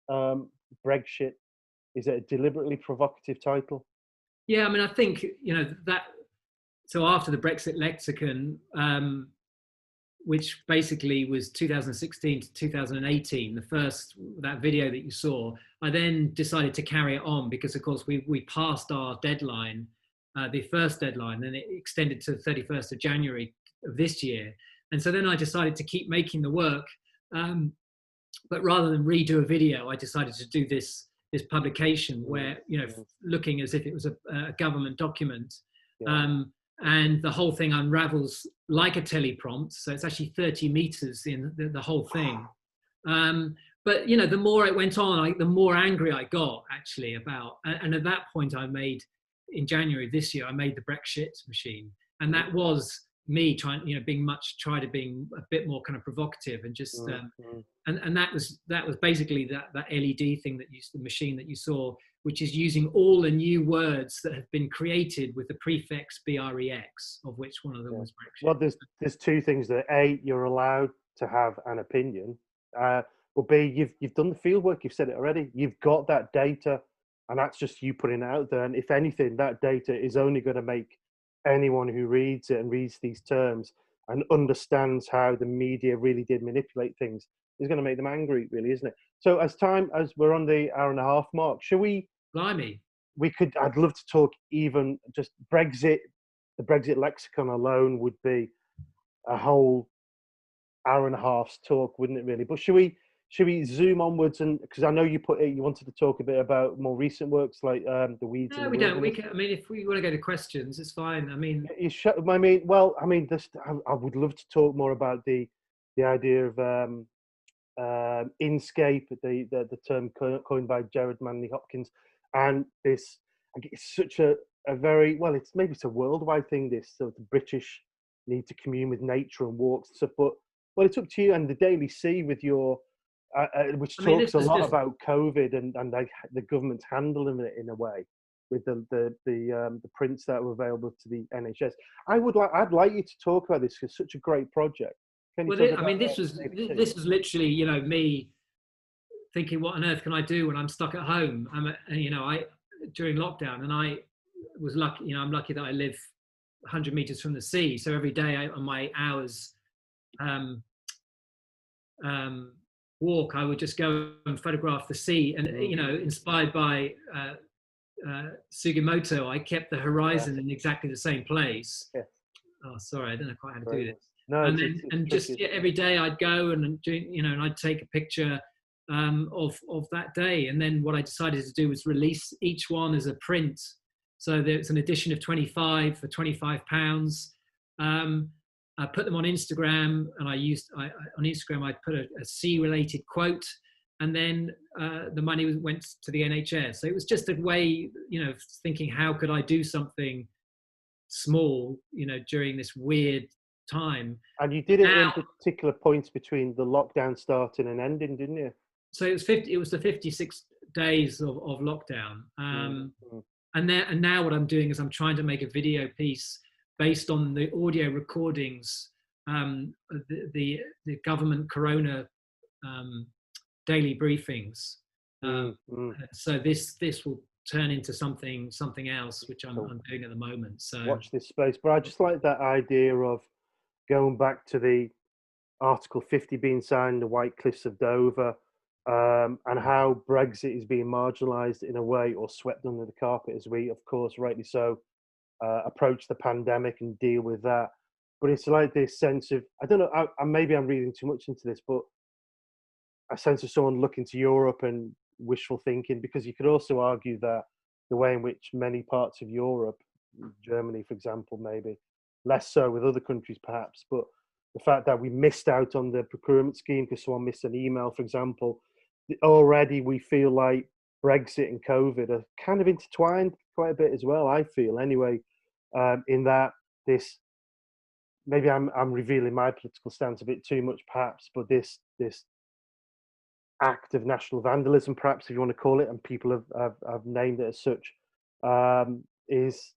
Brexit? Is it a deliberately provocative title? Yeah, I mean, I think, you know, that, so after the Brexit Lexicon, which basically was 2016 to 2018, that video that you saw, I then decided to carry it on because, of course, we passed our deadline, the first deadline, and it extended to the 31st of January of this year. And so then I decided to keep making the work, but rather than redo a video, I decided to do this publication where, you know, looking as if it was a government document. And the whole thing unravels like a teleprompt. So it's actually 30 meters in the whole thing. But, you know, the more it went on, the more angry I got actually about, and at that point in January this year, I made the Brexit machine. And that was me trying, you know, being a bit more kind of provocative and just, and that was basically that LED thing the machine that you saw, which is using all the new words that have been created with the prefix BREX, of which one of them was Brexit. Well, there's two things there. A, you're allowed to have an opinion, but B, you've done the field work. You've said it already. You've got that data, and that's just you putting it out there. And if anything, that data is only going to make anyone who reads it and reads these terms and understands how the media really did manipulate things is going to make them angry, really, isn't it? So as we're on the hour and a half mark, shall we? Blimey. I'd love to talk even just Brexit. The Brexit Lexicon alone would be a whole hour and a half's talk, wouldn't it, really? But should we zoom onwards? And because I know you wanted to talk a bit about more recent works like the Weeds. No, we don't. I mean, if we want to go to questions, it's fine. I mean, I would love to talk more about the idea of inscape, the term coined by Jared Manley Hopkins, and this. It's such a very well. It's a worldwide thing. This, so the British need to commune with nature and walks and stuff. But it's up to you. And the Daily Sea with your, which talks a lot about COVID and the government's handling it in a way with the prints that were available to the NHS. I'd like you to talk about this because it's such a great project. This was literally, you know, me thinking, what on earth can I do when I'm stuck at home? During lockdown, and I was lucky, you know, I'm lucky that I live 100 meters from the sea. So every day on my hours walk, I would just go and photograph the sea. And, you know, inspired by Sugimoto, I kept the horizon in exactly the same place. Yes. Oh, sorry, I don't know quite how to do this. No, every day I'd go and do, you know, and I'd take a picture of that day. And then what I decided to do was release each one as a print. So there's an edition of 25 for £25. I put them on Instagram, and on Instagram I put a sea-related quote, and then the money went to the NHS. So it was just a way, you know, thinking how could I do something small, you know, during this weird time. And you did it in particular points between the lockdown starting and ending, didn't you? So it was the 56 days of lockdown. And now what I'm doing is I'm trying to make a video piece based on the audio recordings, the government corona daily briefings. So this will turn into something else, which I'm doing at the moment. So watch this space. But I just like that idea of going back to the Article 50 being signed, the White Cliffs of Dover, and how Brexit is being marginalised in a way or swept under the carpet as we, of course, rightly so, approach the pandemic and deal with that. But it's like this sense of, I don't know, maybe I'm reading too much into this, but a sense of someone looking to Europe and wishful thinking, because you could also argue that the way in which many parts of Europe, Germany, for example, maybe less so with other countries perhaps, but the fact that we missed out on the procurement scheme because someone missed an email, for example, already we feel like Brexit and COVID are kind of intertwined quite a bit as well, I feel anyway, in that this, maybe I'm revealing my political stance a bit too much perhaps, but this act of national vandalism, perhaps if you want to call it, and people have named it as such, is,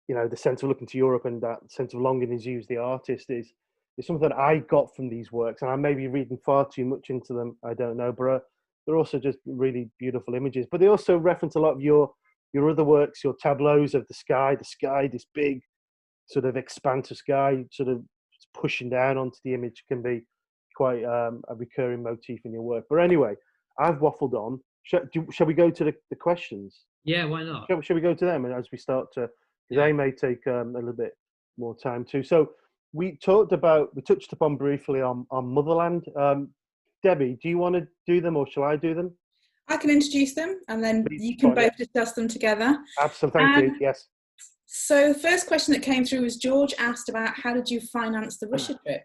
you know, the sense of looking to Europe and that sense of longing is used the artist is something that I got from these works, and I may be reading far too much into them, I don't know, but they're also just really beautiful images. But they also reference a lot of your other works, your tableaus of the sky, this big sort of expanse of sky, sort of pushing down onto the image, can be quite a recurring motif in your work. But anyway, I've waffled on. Shall we go to the questions? Yeah, why not? Shall we go to them as we start to, because they may take a little bit more time too. So we touched upon briefly on Motherland. Debbie, do you want to do them or shall I do them? I can introduce them and then you can both discuss them together. Absolutely, thank you, yes. So the first question that came through was George asked about how did you finance the Russia trip?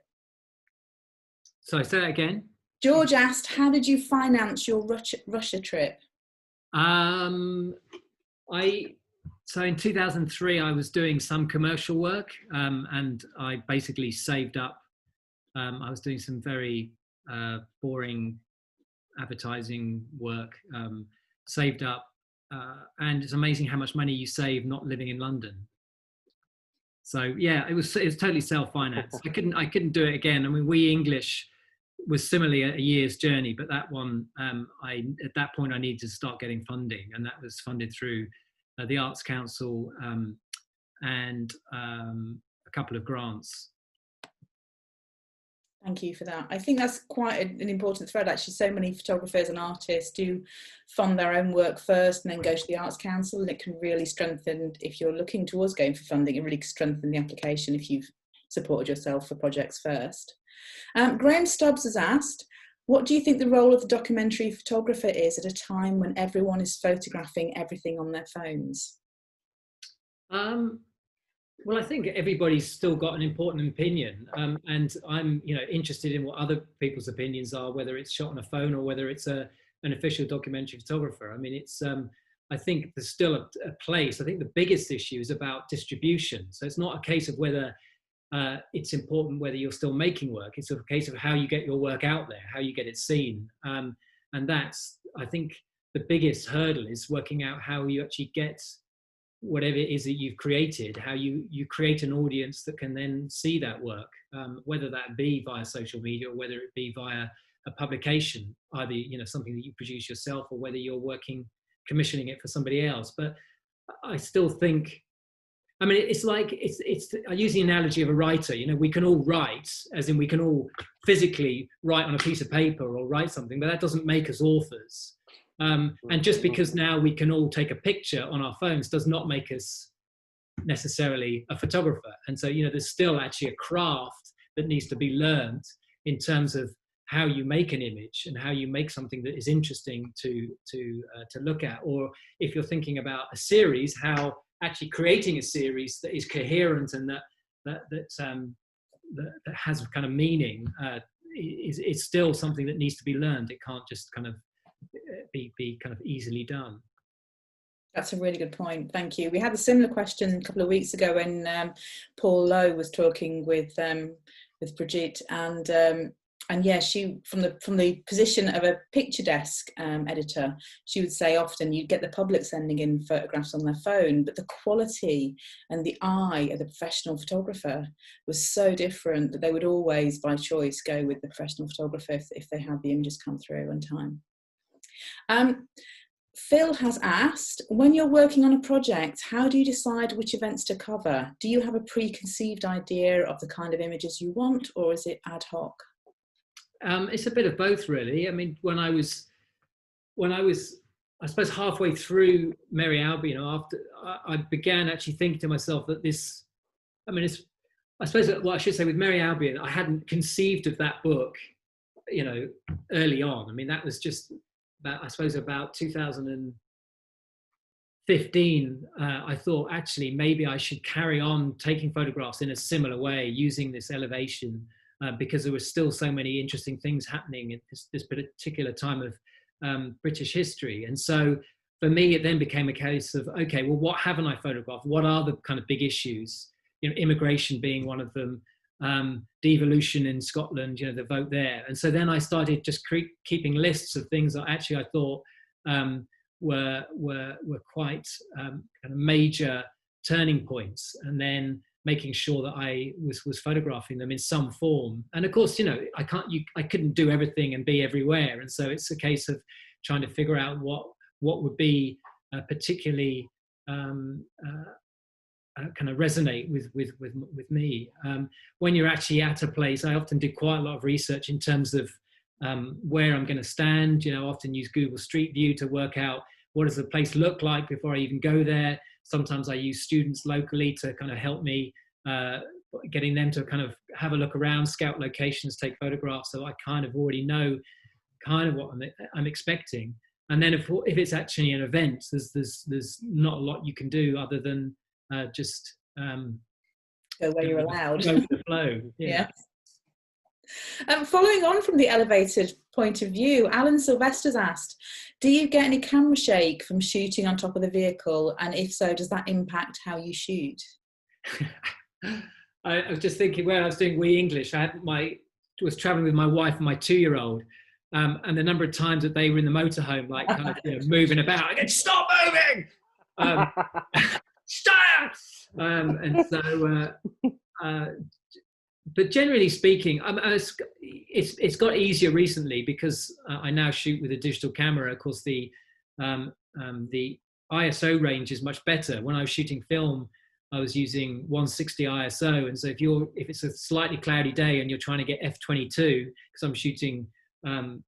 Sorry, say that again. George asked, how did you finance your Russia trip? So in 2003, I was doing some commercial work, and I basically saved up. I was doing some very boring advertising work, saved up, and it's amazing how much money you save not living in London. So yeah, it was totally self-financed. I couldn't do it again. I mean, We English was similarly a year's journey, but that one, at that point I needed to start getting funding, and that was funded through the Arts Council and a couple of grants. Thank you for that. I think that's quite an important thread, actually. So many photographers and artists do fund their own work first and then go to the Arts Council, and it can really strengthen, if you're looking towards going for funding, it really strengthen the application if you've supported yourself for projects first. Graham Stubbs has asked, what do you think the role of the documentary photographer is at a time when everyone is photographing everything on their phones? Well, I think everybody's still got an important opinion, and I'm, interested in what other people's opinions are, whether it's shot on a phone or whether it's an official documentary photographer. I mean, I think there's still a place. I think the biggest issue is about distribution. So it's not a case of whether it's important whether you're still making work. It's a case of how you get your work out there, how you get it seen, and that's, I think, the biggest hurdle is working out how you actually get whatever it is that you've created, how you create an audience that can then see that work, whether that be via social media or whether it be via a publication, either something that you produce yourself or whether you're commissioning it for somebody else. But I still think, I mean, I use the analogy of a writer. We can all write, as in we can all physically write on a piece of paper or write something, but that doesn't make us authors. And just because now we can all take a picture on our phones does not make us necessarily a photographer. And so, there's still actually a craft that needs to be learned in terms of how you make an image and how you make something that is interesting to look at. Or if you're thinking about a series, how actually creating a series that is coherent and that has kind of meaning is still something that needs to be learned. It can't just kind of be kind of easily done. That's a really good point. Thank you. We had a similar question a couple of weeks ago when Paul Lowe was talking with Brigitte, and yeah, she from the position of a picture desk editor, she would say often you'd get the public sending in photographs on their phone, but the quality and the eye of the professional photographer was so different that they would always, by choice, go with the professional photographer if they had the images come through on time. Phil has asked, when you're working on a project, how do you decide which events to cover? Do you have a preconceived idea of the kind of images you want, or is it ad hoc? It's a bit of both, really. I mean, when I was, I suppose, halfway through Merrie Albion, I began actually thinking to myself that this, I mean, I suppose what I should say with Merrie Albion, I hadn't conceived of that book, early on. I mean, that was just about 2000 15, I thought actually maybe I should carry on taking photographs in a similar way, using this elevation, because there were still so many interesting things happening at this particular time of British history. And so for me, it then became a case of, okay, well, what haven't I photographed? What are the kind of big issues? You know, immigration being one of them, devolution in Scotland, you know, the vote there. And so then I started just keeping lists of things that actually I thought were quite kind of major turning points, and then making sure that I was photographing them in some form. And of course, you know, I couldn't do everything and be everywhere, and so it's a case of trying to figure out what would be particularly kind of resonate with me. When you're actually at a place, I often do quite a lot of research in terms of where I'm going to stand. You know, I often use Google Street View to work out what does the place look like before I even go there. Sometimes I use students locally to kind of help me, getting them to kind of have a look around, scout locations, take photographs, so I kind of already know kind of what I'm expecting. And then if it's actually an event, there's not a lot you can do other than just go where you're allowed. Go with the flow. Yeah. Following on from the elevated point of view, Alan Sylvester's asked, do you get any camera shake from shooting on top of the vehicle? And if so, does that impact how you shoot? I was just thinking, when I was doing We English, I was traveling with my wife and my 2-year-old, and the number of times that they were in the motorhome, like kind of, you know, moving about, I go, stop moving! Stop! And so, but generally speaking, it's got easier recently because I now shoot with a digital camera. Of course, the ISO range is much better. When I was shooting film, I was using 160 ISO, and so if it's a slightly cloudy day and you're trying to get f/22, because I'm shooting, I'm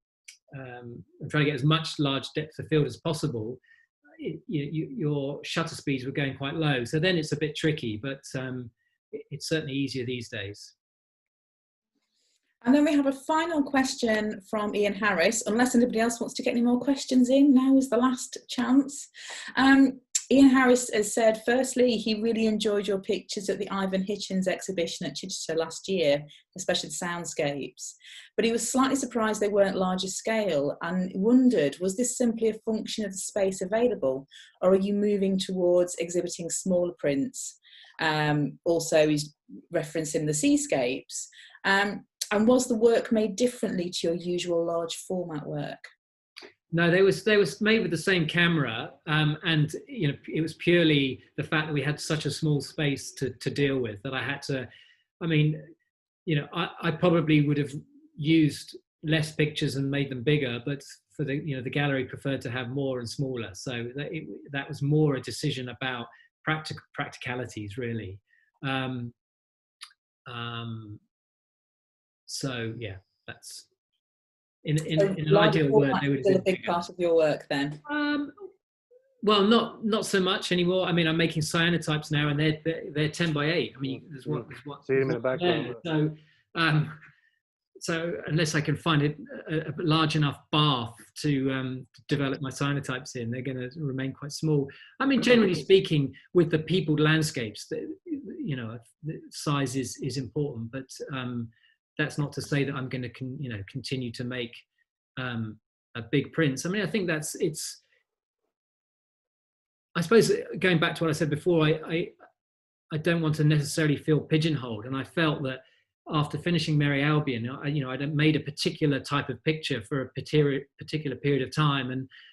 trying to get as much large depth of field as possible. Your shutter speeds were going quite low, so then it's a bit tricky, but it's certainly easier these days. And then we have a final question from Ian Harris. Unless anybody else wants to get any more questions in, now is the last chance. Ian Harris has said, firstly, he really enjoyed your pictures at the Ivan Hitchens exhibition at Chichester last year, especially the soundscapes. But he was slightly surprised they weren't larger scale and wondered, was this simply a function of the space available, or are you moving towards exhibiting smaller prints? Also, he's referencing the seascapes. And was the work made differently to your usual large format work? No, they was made with the same camera, and you know, it was purely the fact that we had such a small space to deal with that I had to. I mean, you know, I probably would have used less pictures and made them bigger, but for the gallery preferred to have more and smaller, so that was more a decision about practicalities, really. So yeah, that's in an ideal world. They would have still a big part of your work then. Well, not so much anymore. I mean, I'm making cyanotypes now, and they're 10 by 8. I mean, there's what see them in the background. So unless I can find a large enough bath to develop my cyanotypes in, they're going to remain quite small. I mean, generally speaking, with the peopled landscapes, you know, the size is important, but that's not to say that I'm going to continue to make big prints. I mean, I think it's. I suppose going back to what I said before, I don't want to necessarily feel pigeonholed, and I felt that after finishing Merrie Albion, I'd made a particular type of picture for a particular period of time,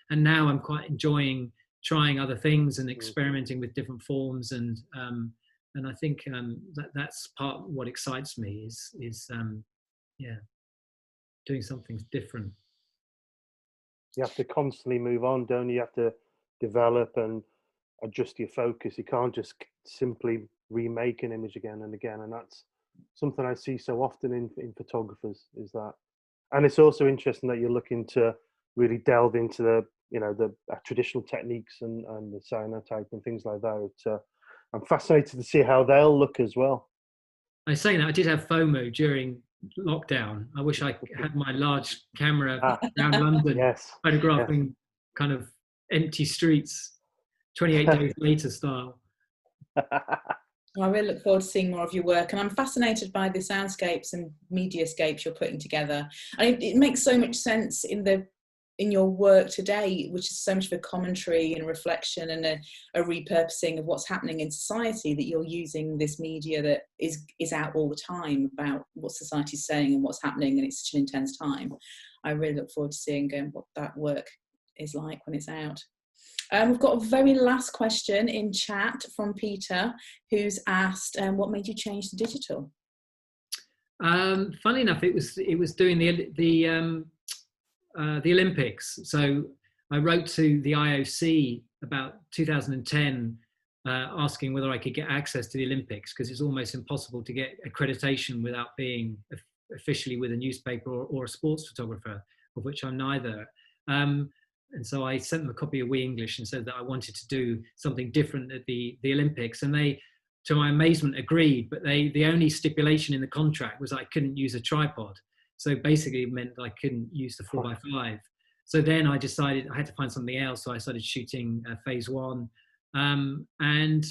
and now I'm quite enjoying trying other things and experimenting with different forms, and I think that's part of what excites me is doing something different. You have to constantly move on, don't you? You have to develop and adjust your focus. You can't just simply remake an image again and again, and that's something I see so often in photographers, is that. And it's also interesting that you're looking to really delve into the traditional techniques and the cyanotype and things like that. I'm fascinated to see how they'll look as well. I say that I did have FOMO during lockdown. I wish I had my large camera around London, yes, photographing kind of empty streets. 28 days later style. I really look forward to seeing more of your work, and I'm fascinated by the soundscapes and mediascapes you're putting together. And it makes so much sense in your work today, which is so much of a commentary and reflection and a repurposing of what's happening in society, that you're using this media that is out all the time about what society's saying and what's happening, and it's such an intense time. I really look forward to seeing what that work is like when it's out. We've got a very last question in chat from Peter, who's asked, what made you change to digital? Funnily enough, it was doing the Olympics. So I wrote to the IOC about 2010, asking whether I could get access to the Olympics, because it's almost impossible to get accreditation without being officially with a newspaper or a sports photographer, of which I'm neither. And so I sent them a copy of We English and said that I wanted to do something different at the Olympics. And they, to my amazement, agreed. But the only stipulation in the contract was I couldn't use a tripod. So basically it meant that I couldn't use the 4x5. So then I decided I had to find something else. So I started shooting phase 1. And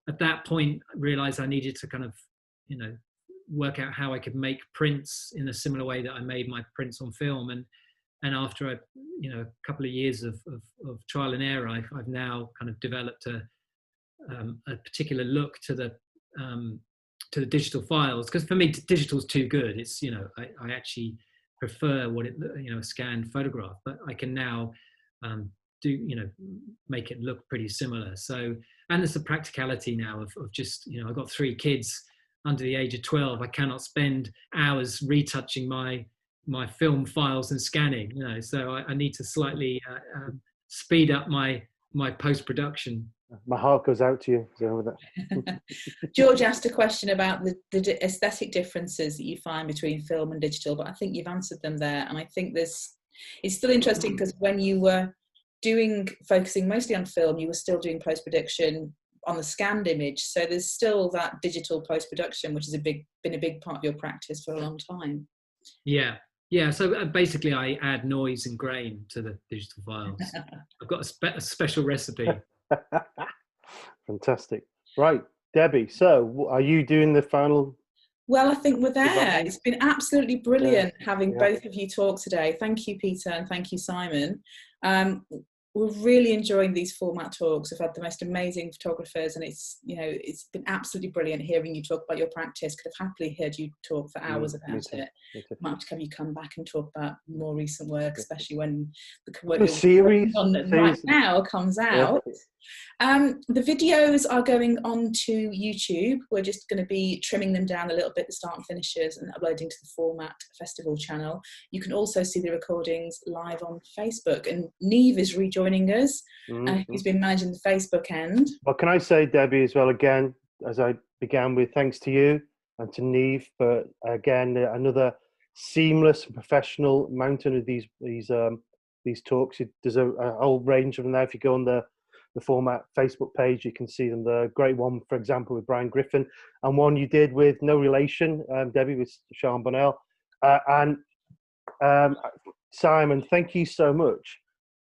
at that point, I realized I needed to kind of, work out how I could make prints in a similar way that I made my prints on film. And after a couple of years of trial and error, I've now kind of developed a particular look to the digital files, because for me digital is too good. It's I actually prefer a scanned photograph, but I can now make it look pretty similar. So, and there's the practicality now of just I've got 3 kids under the age of 12. I cannot spend hours retouching my film files and scanning, so I need to slightly speed up my post-production. My heart goes out to you. With that. George asked a question about the aesthetic differences that you find between film and digital, but I think you've answered them there. And I think it's still interesting, because when you were focusing mostly on film, you were still doing post-production on the scanned image. So there's still that digital post-production, which has been a big part of your practice for a long time. Yeah, so basically I add noise and grain to the digital files. I've got a special recipe. Fantastic. Right, Debbie, so are you doing the final? Well, I think we're there. It's been absolutely brilliant having both of you talk today. Thank you, Peter, and thank you, Simon. We're really enjoying these format talks. We've had the most amazing photographers, and it's been absolutely brilliant hearing you talk about your practice. Could have happily heard you talk for hours about it. Might have to have you come back and talk about more recent work, especially when the work you're series on right now comes out. The videos are going on to YouTube. We're just going to be trimming them down a little bit, the start and finishes, and uploading to the Format Festival channel. You can also see the recordings live on Facebook, and Neve is rejoining us, who's been managing the Facebook end. Well, can I say, Debbie, as well, again, as I began with, thanks to you and to Neve for, again, another seamless and professional mountain of these talks. There's a whole range of them there. If you go on the Format Facebook page, you can see them. The great one, for example, with Brian Griffin, and one you did with no relation, Debbie, with Sean Bonnell. And Simon, thank you so much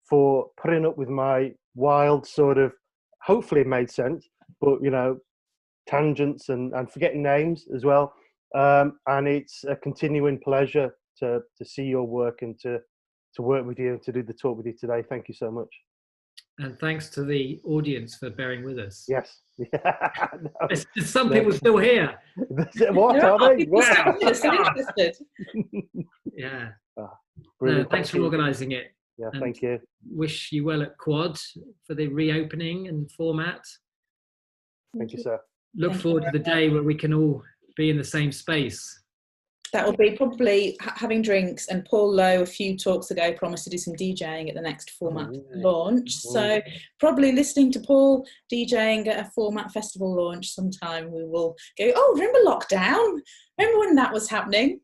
for putting up with my wild sort of, hopefully it made sense, but tangents and forgetting names as well. And it's a continuing pleasure to see your work and to work with you and to do the talk with you today. Thank you so much. And thanks to the audience for bearing with us. Yes. There's some people still here. What are they? Wow. Yeah. Brilliant. Thanks for organising it. Yeah, thank you. Wish you well at Quad for the reopening and format. Thank you, sir. Look forward to the day where we can all be in the same space. That will be probably having drinks, and Paul Lowe a few talks ago promised to do some DJing at the next Format launch. So probably listening to Paul DJing at a Format Festival launch sometime, we will go, oh, remember lockdown? Remember when that was happening?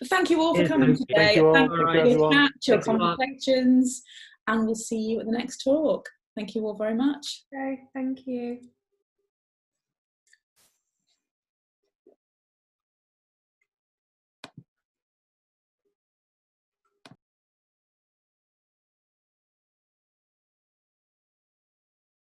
Thank you all for coming today. Thank you all. Thank you for your chat, your conversations, and we'll see you at the next talk. Thank you all very much. Okay, thank you.